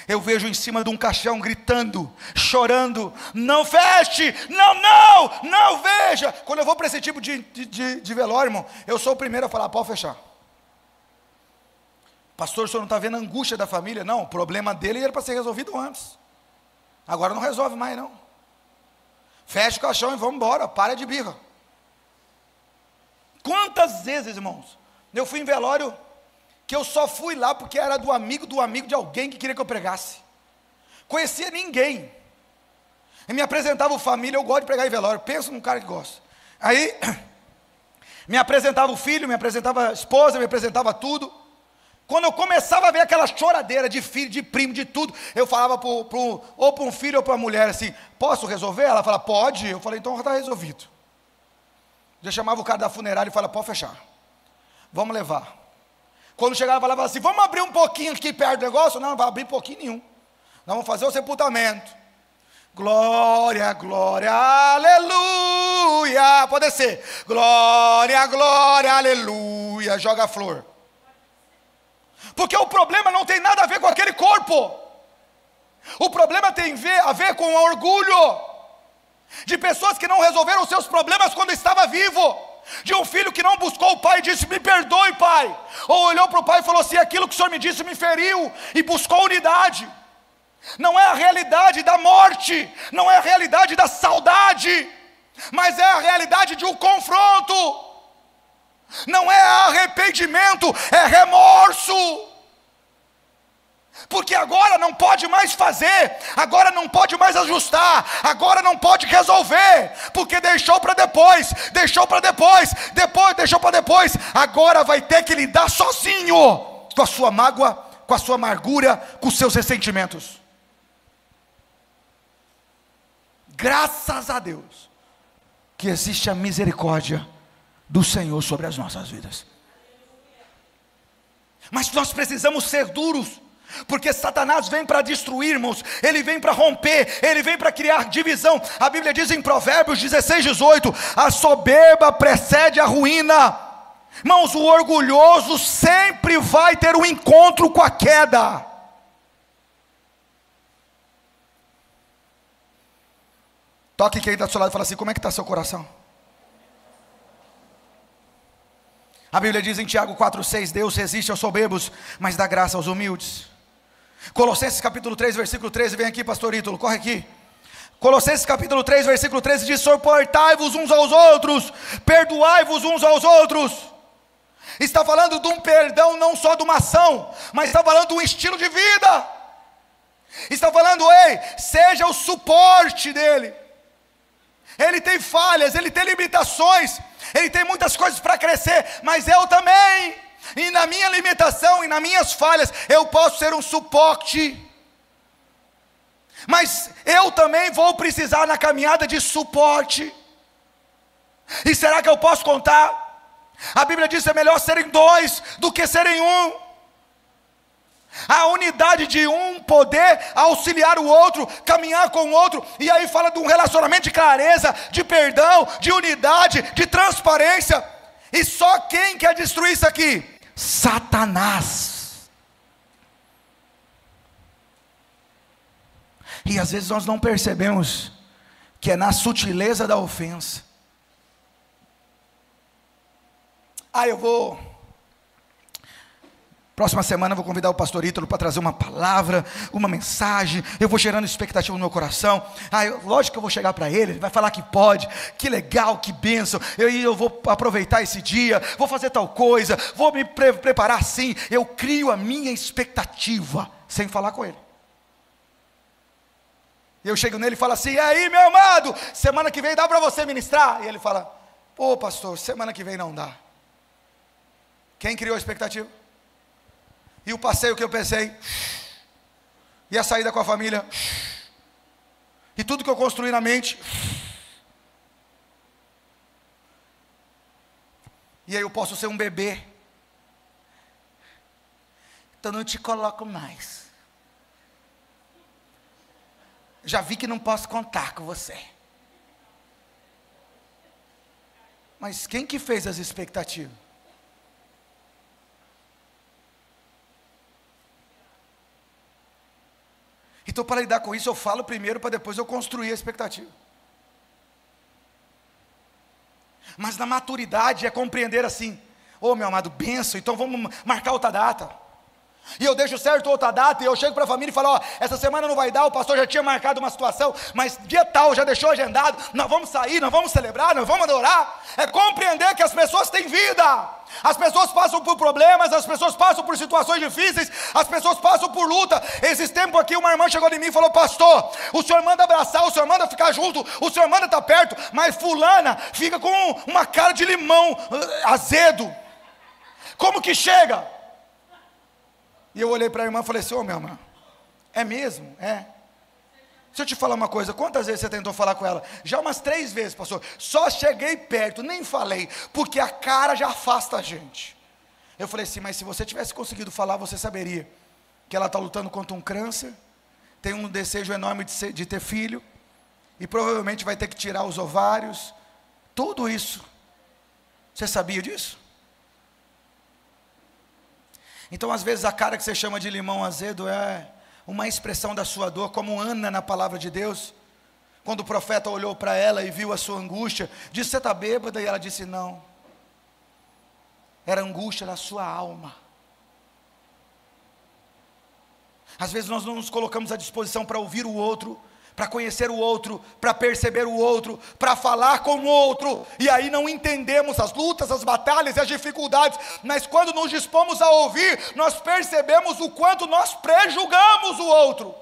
eu vejo em cima de um caixão gritando, chorando, não feche, não veja. Quando eu vou para esse tipo de velório, irmão, eu sou o primeiro a falar, pode fechar. Pastor, o senhor não está vendo a angústia da família? Não, o problema dele era para ser resolvido antes. Agora não resolve mais não. Fecha o caixão e vamos embora, para de birra. Quantas vezes, irmãos, eu fui em velório que eu só fui lá porque era do amigo de alguém que queria que eu pregasse. Conhecia ninguém. E me apresentava família, eu gosto de pregar em velório, penso num cara que gosta. Aí, me apresentava o filho, me apresentava a esposa, me apresentava tudo. Quando eu começava a ver aquela choradeira de filho, de primo, de tudo, eu falava ou para um filho ou para uma mulher assim, posso resolver? Ela falava, pode. Eu falei, então está resolvido. Já chamava o cara da funerária e falava, pode fechar. Vamos levar. Quando chegava, falava assim, vamos abrir um pouquinho aqui perto do negócio? Não vai abrir pouquinho nenhum. Nós vamos fazer o sepultamento. Glória, glória, aleluia. Pode ser. Glória, glória, aleluia. Joga a flor. Porque o problema não tem nada a ver com aquele corpo. O problema tem a ver com o orgulho de pessoas que não resolveram os seus problemas quando estava vivo. De um filho que não buscou o pai e disse, me perdoe, pai. Ou olhou para o pai e falou assim, aquilo que o senhor me disse me feriu, e buscou unidade. Não é a realidade da morte, não é a realidade da saudade, mas é a realidade de um confronto. Não é arrependimento, é remorso. Porque agora não pode mais fazer, agora não pode mais ajustar, agora não pode resolver, porque deixou para depois, deixou para depois, agora vai ter que lidar sozinho com a sua mágoa, com a sua amargura, com os seus ressentimentos. Graças a Deus que existe a misericórdia do Senhor sobre as nossas vidas. Mas nós precisamos ser duros, porque Satanás vem para destruir, irmãos, ele vem para romper, ele vem para criar divisão. A Bíblia diz em Provérbios 16:18, a soberba precede a ruína. Irmãos, o orgulhoso sempre vai ter um encontro com a queda. Toque quem está do seu lado e fala assim, como é que está seu coração? A Bíblia diz em Tiago 4:6, Deus resiste aos soberbos, mas dá graça aos humildes. Colossenses capítulo 3, versículo 13, vem aqui pastor Ítalo, corre aqui. Colossenses capítulo 3, versículo 13 diz, suportai-vos uns aos outros, perdoai-vos uns aos outros. Está falando de um perdão, não só de uma ação, mas está falando de um estilo de vida. Está falando, ei, seja o suporte dele. Ele tem falhas, ele tem limitações, ele tem muitas coisas para crescer, mas eu também. E na minha limitação e nas minhas falhas, eu posso ser um suporte. mas eu também vou precisar na caminhada de suporte. E será que eu posso contar? A Bíblia diz que é melhor serem dois do que serem um. A unidade de um poder auxiliar o outro, caminhar com o outro. E aí fala de um relacionamento de clareza, de perdão, de unidade, de transparência. E só quem quer destruir isso aqui? Satanás. E às vezes nós não percebemos que é na sutileza da ofensa. Próxima semana eu vou convidar o pastor Ítalo para trazer uma palavra, uma mensagem. Eu vou gerando expectativa no meu coração. Lógico que eu vou chegar para ele vai falar que pode, que legal, que bênção. Eu vou aproveitar esse dia, vou fazer tal coisa, vou me preparar assim. Eu crio a minha expectativa, sem falar com ele. Eu chego nele e falo assim: e aí, meu amado, semana que vem dá para você ministrar? E ele fala: pô, pastor, semana que vem não dá. Quem criou a expectativa? E o passeio que eu pensei? E a saída com a família? E tudo que eu construí na mente? E aí eu posso ser um bebê. Então não te coloco mais. Já vi que não posso contar com você. Mas quem que fez as expectativas? Então, para lidar com isso, eu falo primeiro para depois eu construir a expectativa. Mas na maturidade é compreender assim: ô meu amado, benção, então vamos marcar outra data. E eu deixo certo outra data, e eu chego para a família e falo: ó, essa semana não vai dar, o pastor já tinha marcado uma situação, mas dia tal, já deixou agendado, nós vamos sair, nós vamos celebrar, nós vamos adorar. É compreender que as pessoas têm vida, as pessoas passam por problemas, as pessoas passam por situações difíceis, as pessoas passam por luta. Esses tempos aqui uma irmã chegou em mim e falou: pastor, o senhor manda abraçar, o senhor manda ficar junto, o senhor manda estar perto, mas fulana fica com uma cara de limão azedo. Como que chega? E eu olhei para a irmã e falei assim: ô minha irmã, é mesmo? É. Deixa eu te falar uma coisa, quantas vezes você tentou falar com ela? Já umas 3 vezes, pastor. Só cheguei perto, nem falei, porque a cara já afasta a gente. Eu falei assim: mas se você tivesse conseguido falar, você saberia que ela está lutando contra um câncer, tem um desejo enorme de ter filho, e provavelmente vai ter que tirar os ovários, tudo isso. Você sabia disso? Então às vezes a cara que você chama de limão azedo é uma expressão da sua dor, como Ana na palavra de Deus, quando o profeta olhou para ela e viu a sua angústia, disse: você está bêbada? E ela disse: não, era angústia da sua alma. Às vezes nós não nos colocamos à disposição para ouvir o outro, para conhecer o outro, para perceber o outro, para falar com o outro, e aí não entendemos as lutas, as batalhas e as dificuldades, mas quando nos dispomos a ouvir, nós percebemos o quanto nós prejulgamos o outro,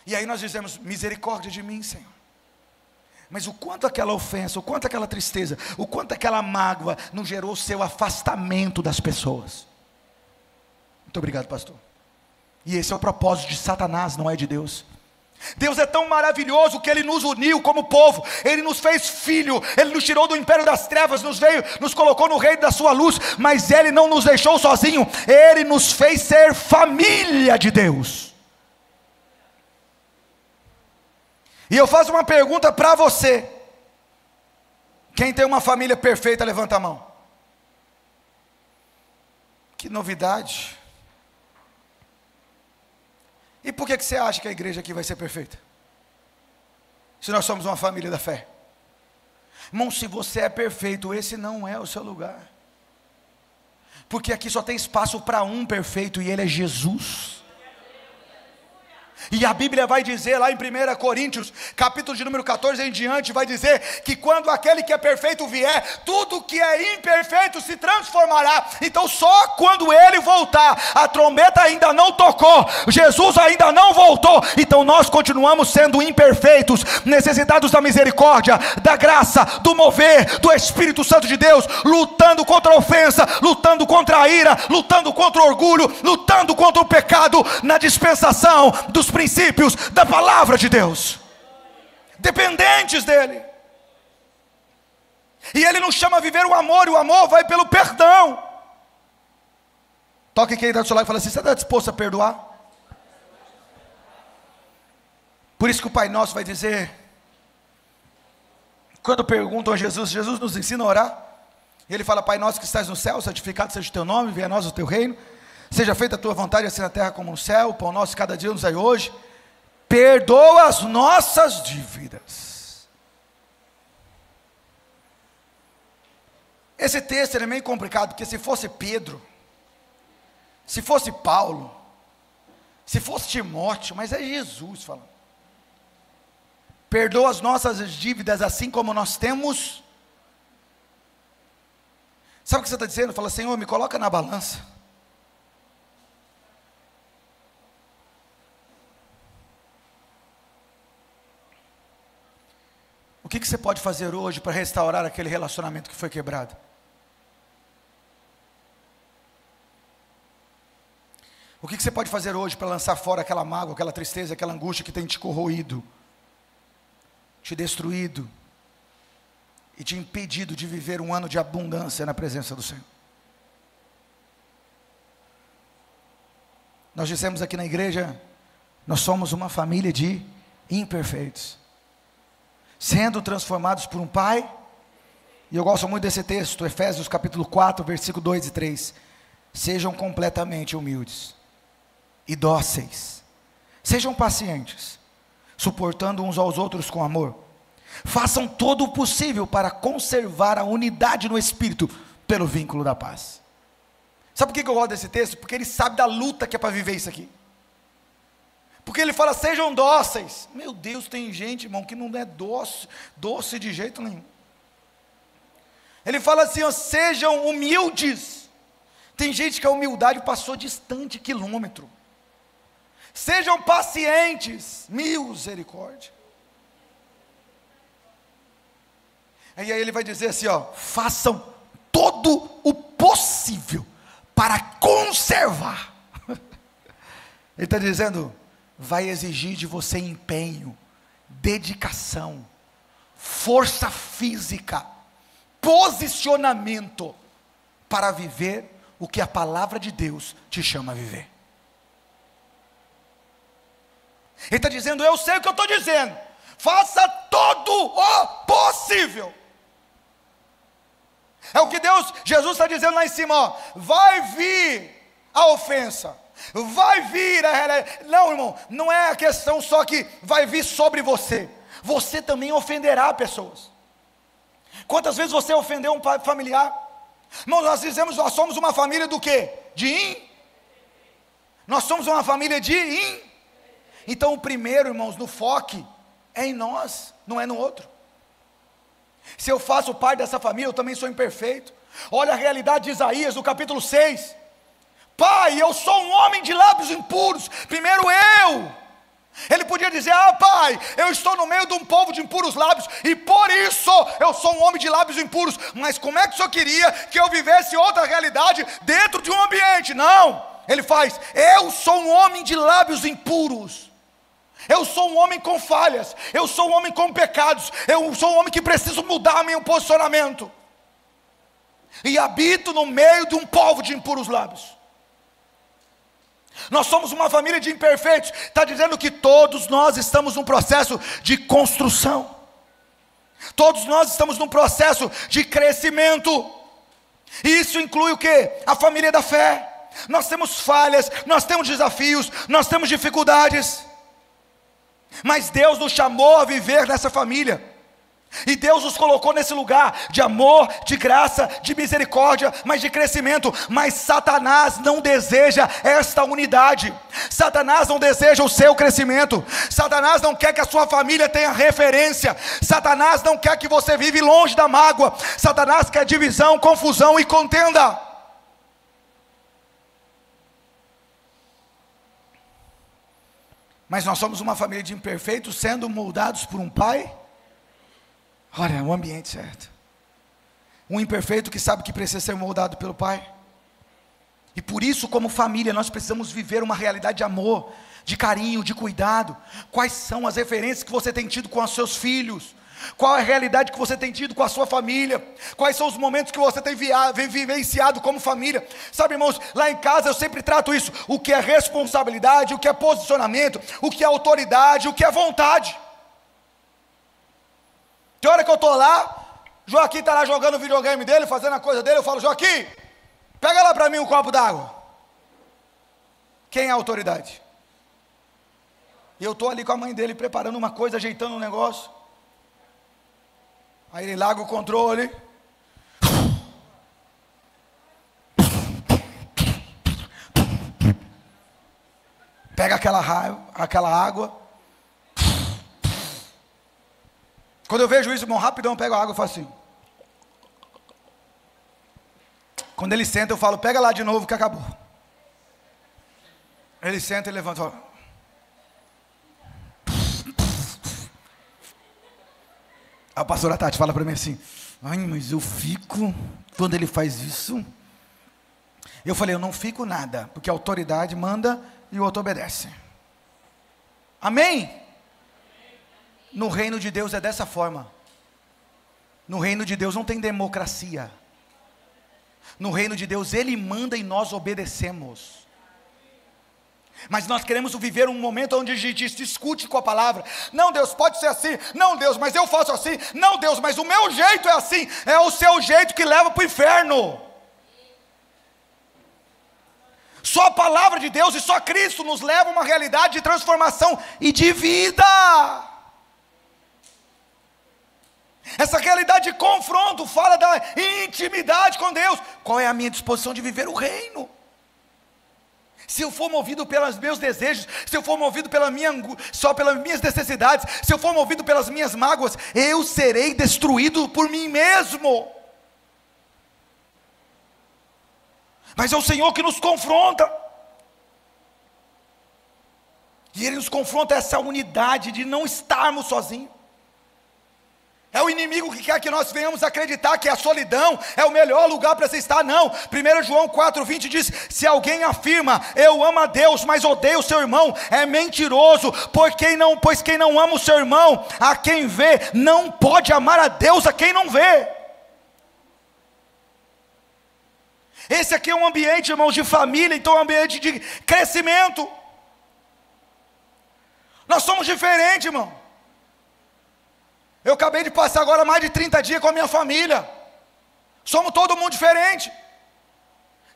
e aí nós dizemos: misericórdia de mim, Senhor. Mas o quanto aquela ofensa, o quanto aquela tristeza, o quanto aquela mágoa não gerou o seu afastamento das pessoas. Muito obrigado, pastor. E esse é o propósito de Satanás, não é de Deus. Deus é tão maravilhoso que Ele nos uniu como povo, Ele nos fez filho, Ele nos tirou do império das trevas, nos colocou no reino da sua luz, mas Ele não nos deixou sozinho, Ele nos fez ser família de Deus. E eu faço uma pergunta para você: quem tem uma família perfeita, levanta a mão. Que novidade! E por que você acha que a igreja aqui vai ser perfeita? Se nós somos uma família da fé. Irmão, se você é perfeito, esse não é o seu lugar. Porque aqui só tem espaço para um perfeito, e ele é Jesus. E a Bíblia vai dizer lá em 1 Coríntios, capítulo de número 14 em diante, vai dizer que quando aquele que é perfeito vier, tudo que é imperfeito se transformará. Então só quando ele voltar, a trombeta ainda não tocou, Jesus ainda não voltou, então nós continuamos sendo imperfeitos, necessitados da misericórdia, da graça, do mover, do Espírito Santo de Deus, lutando contra a ofensa, lutando contra a ira, lutando contra o orgulho, lutando contra o pecado, na dispensação dos princípios da palavra de Deus, dependentes dele. E ele nos chama a viver o amor, e o amor vai pelo perdão. Toque quem está do seu lado e fala assim: você está disposto a perdoar? Por isso que o Pai Nosso vai dizer, quando perguntam a Jesus, Jesus nos ensina a orar, e ele fala: Pai Nosso que estás no céu, santificado seja o teu nome, venha a nós o teu reino, seja feita a tua vontade, assim na terra como no céu. O pão nosso cada dia nos dai hoje. Perdoa as nossas dívidas. Esse texto é meio complicado, porque se fosse Pedro, se fosse Paulo, se fosse Timóteo, mas é Jesus falando. Perdoa as nossas dívidas assim como nós temos. Sabe o que você está dizendo? Fala: Senhor, me coloca na balança. O que você pode fazer hoje para restaurar aquele relacionamento que foi quebrado? O que você pode fazer hoje para lançar fora aquela mágoa, aquela tristeza, aquela angústia que tem te corroído, te destruído e te impedido de viver um ano de abundância na presença do Senhor? Nós dissemos aqui na igreja, nós somos uma família de imperfeitos, sendo transformados por um Pai. E eu gosto muito desse texto, Efésios capítulo 4, versículo 2 e 3. Sejam completamente humildes e dóceis, sejam pacientes, suportando uns aos outros com amor, façam todo o possível para conservar a unidade no Espírito, pelo vínculo da paz. Sabe por que eu gosto desse texto? Porque ele sabe da luta que é para viver isso aqui. Porque ele fala: sejam dóceis. Meu Deus, tem gente, irmão, que não é doce de jeito nenhum. Ele fala assim: ó, sejam humildes. Tem gente que a humildade passou distante quilômetro. Sejam pacientes. Misericórdia. E aí ele vai dizer assim, ó: façam todo o possível para conservar. Ele está dizendo: vai exigir de você empenho, dedicação, força física, posicionamento, para viver o que a palavra de Deus te chama a viver. Ele está dizendo: eu sei o que eu estou dizendo, faça todo o possível. É o que Jesus está dizendo lá em cima, ó: vai vir a ofensa, vai vir não, irmão, não é a questão só que vai vir sobre você, você também ofenderá pessoas. Quantas vezes você ofendeu um familiar? Irmão, nós dizemos, nós somos uma família do quê? Nós somos uma família Então o primeiro, irmãos, no foco é em nós, não é no outro. Se eu faço parte dessa família, eu também sou imperfeito. Olha a realidade de Isaías, no capítulo 6. Pai, eu sou um homem de lábios impuros. Primeiro eu. Ele podia dizer: ah, pai, eu estou no meio de um povo de impuros lábios, e por isso eu sou um homem de lábios impuros. Mas como é que o senhor queria que eu vivesse outra realidade dentro de um ambiente? Não, ele faz: eu sou um homem de lábios impuros. Eu sou um homem com falhas, eu sou um homem com pecados, eu sou um homem que preciso mudar meu posicionamento, e habito no meio de um povo de impuros lábios. Nós somos uma família de imperfeitos. Está dizendo que todos nós estamos num processo de construção, todos nós estamos num processo de crescimento, e isso inclui o quê? A família da fé. Nós temos falhas, nós temos desafios, nós temos dificuldades, mas Deus nos chamou a viver nessa família. E Deus nos colocou nesse lugar de amor, de graça, de misericórdia, mas de crescimento. Mas Satanás não deseja esta unidade. Satanás não deseja o seu crescimento. Satanás não quer que a sua família tenha referência. Satanás não quer que você vive longe da mágoa. Satanás quer divisão, confusão e contenda. Mas nós somos uma família de imperfeitos, sendo moldados por um pai. Olha, o ambiente certo. Um imperfeito que sabe que precisa ser moldado pelo pai. E por isso, como família, nós precisamos viver uma realidade de amor, de carinho, de cuidado. Quais são as referências que você tem tido com os seus filhos? Qual é a realidade que você tem tido com a sua família? Quais são os momentos que você tem vivenciado como família? Sabe, irmãos, lá em casa eu sempre trato isso. O que é responsabilidade, o que é posicionamento, o que é autoridade, o que é vontade. Tem hora que eu estou lá, Joaquim está lá jogando o videogame dele, fazendo a coisa dele, eu falo: Joaquim, pega lá para mim um copo d'água. Quem é a autoridade? E eu estou ali com a mãe dele, preparando uma coisa, ajeitando um negócio. Aí ele larga o controle. Pega aquela água. Quando eu vejo isso, irmão, rapidão eu pego a água e faço assim. Quando ele senta, eu falo: pega lá de novo que acabou. Ele senta e levanta e fala. A pastora Tati fala para mim assim: ai, mas eu fico quando ele faz isso. Eu falei: eu não fico nada, porque a autoridade manda e o outro obedece. Amém? No reino de Deus é dessa forma. No reino de Deus não tem democracia. No reino de Deus Ele manda e nós obedecemos. Mas nós queremos viver um momento onde a gente discute com a palavra. Não, Deus, pode ser assim. Não, Deus, mas eu faço assim. Não, Deus, mas o meu jeito é assim. É o seu jeito que leva para o inferno. Só a palavra de Deus e só Cristo nos leva a uma realidade de transformação e de vida. Essa realidade de confronto fala da intimidade com Deus. Qual é a minha disposição de viver o reino? Se eu for movido pelos meus desejos, se eu for movido só pelas minhas necessidades, se eu for movido pelas minhas mágoas, eu serei destruído por mim mesmo. Mas é o Senhor que nos confronta. E Ele nos confronta a essa unidade de não estarmos sozinhos. É o inimigo que quer que nós venhamos acreditar que a solidão é o melhor lugar para se estar. Não, 1 João 4,20 diz: se alguém afirma, eu amo a Deus, mas odeio o seu irmão, é mentiroso, pois quem não ama o seu irmão, a quem vê, não pode amar a Deus a quem não vê. Esse aqui é um ambiente, irmãos, de família, então é um ambiente de crescimento. Nós somos diferentes, irmão. Eu acabei de passar agora mais de 30 dias com a minha família. Somos todo mundo diferente.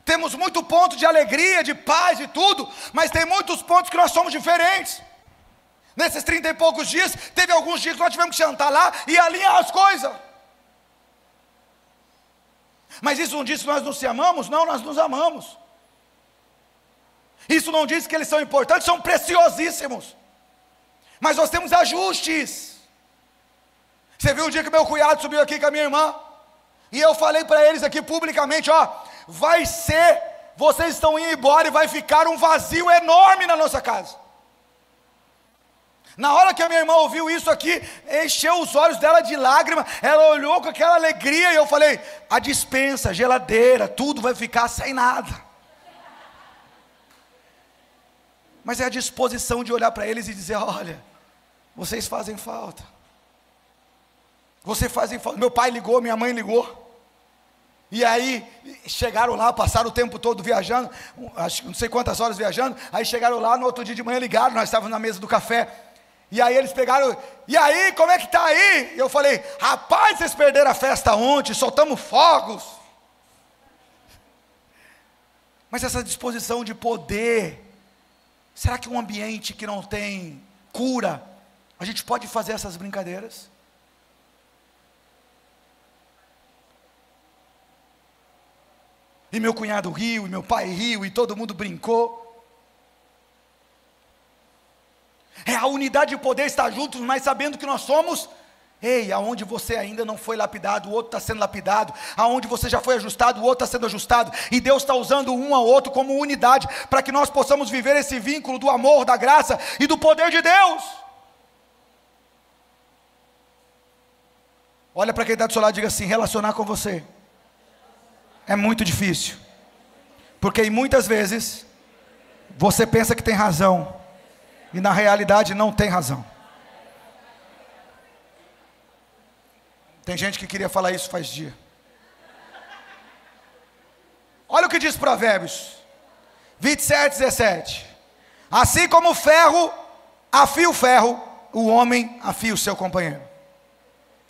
Temos muito ponto de alegria, de paz e tudo, mas tem muitos pontos que nós somos diferentes. Nesses 30 e poucos dias, teve alguns dias que nós tivemos que sentar lá e alinhar as coisas. Mas isso não diz que nós não se amamos? Não, nós nos amamos. Isso não diz que eles são importantes, são preciosíssimos. Mas nós temos ajustes. Você viu o dia que meu cunhado subiu aqui com a minha irmã? E eu falei para eles aqui publicamente: ó, vocês estão indo embora e vai ficar um vazio enorme na nossa casa. Na hora que a minha irmã ouviu isso aqui, encheu os olhos dela de lágrima, ela olhou com aquela alegria, e eu falei: a despensa, a geladeira, tudo vai ficar sem nada. Mas é a disposição de olhar para eles e dizer: olha, vocês fazem falta. Você fazem falta. Meu pai ligou, minha mãe ligou. E aí chegaram lá, passaram o tempo todo viajando, acho que não sei quantas horas viajando. Aí chegaram lá, no outro dia de manhã ligaram, nós estávamos na mesa do café. E aí eles pegaram: e aí, como é que está aí? E eu falei: rapaz, vocês perderam a festa ontem, soltamos fogos. Mas essa disposição de poder, será que um ambiente que não tem cura, a gente pode fazer essas brincadeiras? e meu cunhado riu, e meu pai riu, e todo mundo brincou. É a unidade de poder estar juntos, mas sabendo que nós somos. Ei, aonde você ainda não foi lapidado, o outro está sendo lapidado. Aonde você já foi ajustado, o outro está sendo ajustado. E Deus está usando um ao outro como unidade, para que nós possamos viver esse vínculo do amor, da graça e do poder de Deus. Olha para quem está do seu lado e diga assim: relacionar com você é muito difícil, porque muitas vezes você pensa que tem razão, e na realidade não tem razão. Tem gente que queria falar isso faz dia. Olha o que diz Provérbios 27:17. Assim como o ferro afia o ferro, o homem afia o seu companheiro.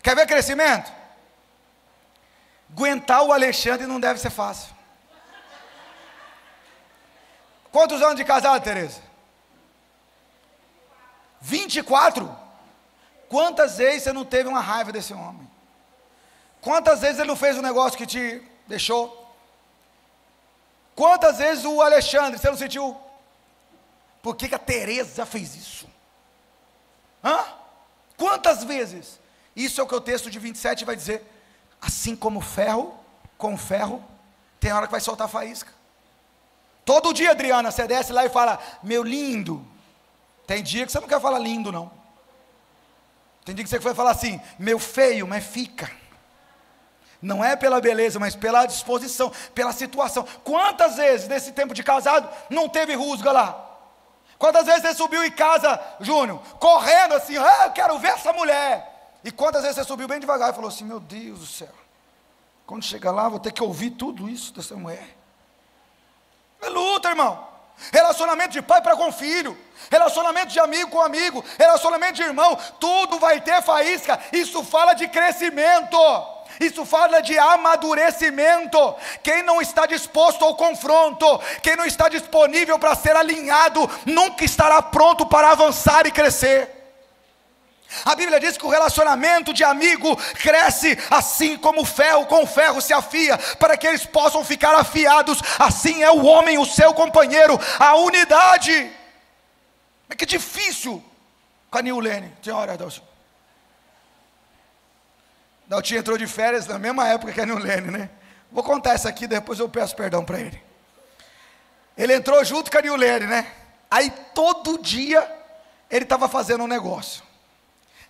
Quer ver crescimento? Aguentar o Alexandre não deve ser fácil. Quantos anos de casado, Tereza? 24? Quantas vezes você não teve uma raiva desse homem? Quantas vezes ele não fez um negócio que te deixou? Quantas vezes o Alexandre, você não sentiu? Por que a Tereza fez isso? Quantas vezes? Isso é o que o texto de 27 vai dizer. Assim como ferro com ferro, tem hora que vai soltar faísca. Todo dia, Adriana, você desce lá e fala: meu lindo. Tem dia que você não quer falar lindo, não. Tem dia que você vai falar assim: meu feio, mas fica. Não é pela beleza, mas pela disposição, pela situação. Quantas vezes nesse tempo de casado não teve rusga lá? Quantas vezes você subiu em casa, Júnior, correndo assim: eu quero ver essa mulher. E quantas vezes você subiu bem devagar e falou assim: meu Deus do céu, quando chegar lá vou ter que ouvir tudo isso dessa mulher. É luta, irmão. Relacionamento de pai para com filho, relacionamento de amigo com amigo, relacionamento de irmão, tudo vai ter faísca. Isso fala de crescimento, isso fala de amadurecimento. Quem não está disposto ao confronto, quem não está disponível para ser alinhado, nunca estará pronto para avançar e crescer. A Bíblia diz que o relacionamento de amigo cresce assim como o ferro com o ferro se afia, para que eles possam ficar afiados. Assim é o homem, o seu companheiro, a unidade. É que difícil com a Nilene. Senhora, Daltinho entrou de férias na mesma época que a Nilene, né? Vou contar essa aqui, depois eu peço perdão para ele. Ele entrou junto com a Nilene, né? Aí todo dia ele estava fazendo um negócio.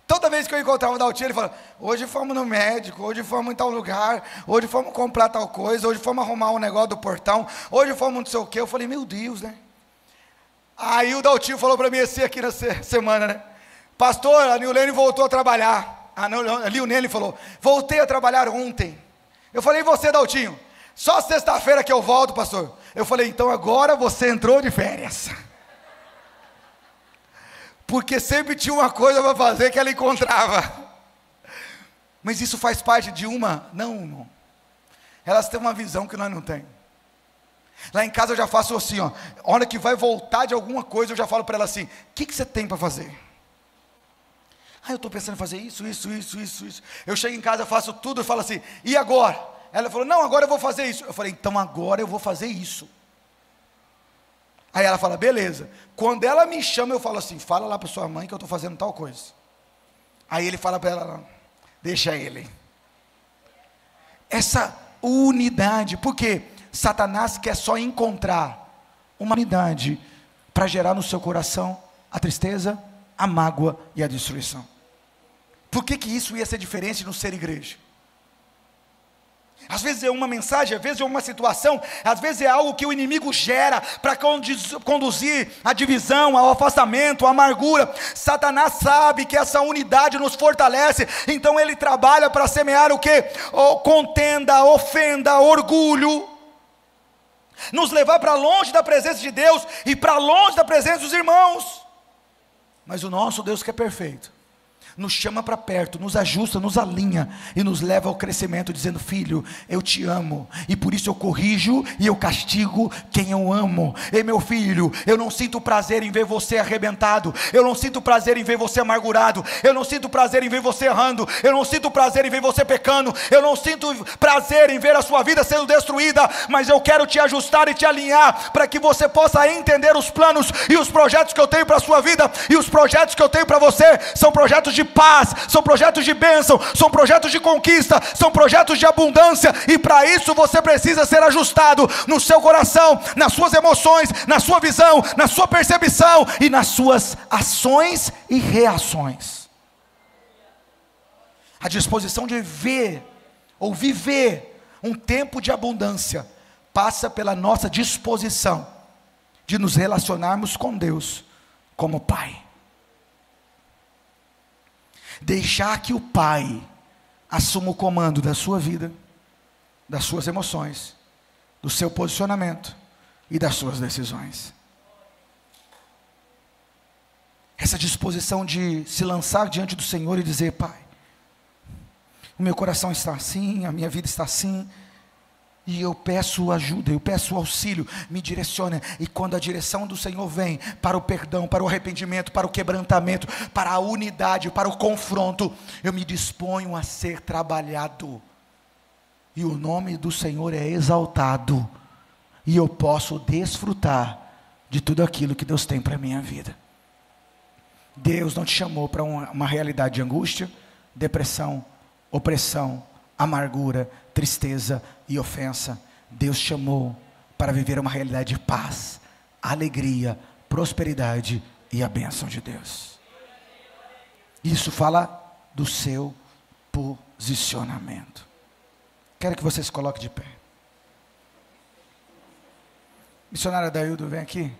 Toda vez que eu encontrava o Daltinho, ele falava: hoje fomos no médico, hoje fomos em tal lugar, hoje fomos comprar tal coisa, hoje fomos arrumar um negócio do portão, hoje fomos não sei o quê. Eu falei: meu Deus, né? Aí o Daltinho falou para mim assim aqui na semana, né? Pastor, a Nilene voltou a trabalhar. A Nilene falou: voltei a trabalhar ontem. Eu falei: e você, Daltinho? Só sexta-feira que eu volto, pastor. Eu falei: então agora você entrou de férias. Porque sempre tinha uma coisa para fazer que ela encontrava. Mas isso faz parte de uma? Não, irmão. Elas têm uma visão que nós não temos. Lá em casa eu já faço assim, ó. A hora que vai voltar de alguma coisa, eu já falo para ela assim: o que você tem para fazer? Eu estou pensando em fazer isso. Eu chego em casa, faço tudo e falo assim: e agora? Ela falou: não, agora eu vou fazer isso. Eu falei: então agora eu vou fazer isso. Aí ela fala: beleza. Quando ela me chama, eu falo assim: fala lá para sua mãe que eu estou fazendo tal coisa. Aí ele fala para ela: deixa ele. Essa unidade, porque Satanás quer só encontrar uma unidade para gerar no seu coração a tristeza, a mágoa e a destruição. Por que isso ia ser diferente no ser igreja? Às vezes é uma mensagem, às vezes é uma situação, às vezes é algo que o inimigo gera para conduzir a divisão, ao afastamento, à amargura. Satanás sabe que essa unidade nos fortalece, então ele trabalha para semear o quê? Contenda, ofenda, orgulho, nos levar para longe da presença de Deus e para longe da presença dos irmãos. Mas o nosso Deus, que é perfeito, nos chama para perto, nos ajusta, nos alinha e nos leva ao crescimento, dizendo: filho, eu te amo, e por isso eu corrijo e eu castigo quem eu amo. Ei, meu filho, eu não sinto prazer em ver você arrebentado, eu não sinto prazer em ver você amargurado, eu não sinto prazer em ver você errando, eu não sinto prazer em ver você pecando, eu não sinto prazer em ver a sua vida sendo destruída, mas eu quero te ajustar e te alinhar, para que você possa entender os planos e os projetos que eu tenho para a sua vida. E os projetos que eu tenho para você são projetos de paz, são projetos de bênção, são projetos de conquista, são projetos de abundância. E para isso você precisa ser ajustado no seu coração, nas suas emoções, na sua visão, na sua percepção e nas suas ações e reações. A disposição de ver ou viver um tempo de abundância passa pela nossa disposição de nos relacionarmos com Deus como Pai. Deixar que o Pai assuma o comando da sua vida, das suas emoções, do seu posicionamento e das suas decisões. Essa disposição de se lançar diante do Senhor e dizer: Pai, o meu coração está assim, a minha vida está assim, e eu peço ajuda, eu peço auxílio, me direciona. E quando a direção do Senhor vem para o perdão, para o arrependimento, para o quebrantamento, para a unidade, para o confronto, eu me disponho a ser trabalhado, e o nome do Senhor é exaltado, e eu posso desfrutar de tudo aquilo que Deus tem para a minha vida. Deus não te chamou para uma realidade de angústia, depressão, opressão, amargura, tristeza e ofensa. Deus chamou para viver uma realidade de paz, alegria, prosperidade e a bênção de Deus. Isso fala do seu posicionamento. Quero que você se coloque de pé. Missionária Daildo, vem aqui.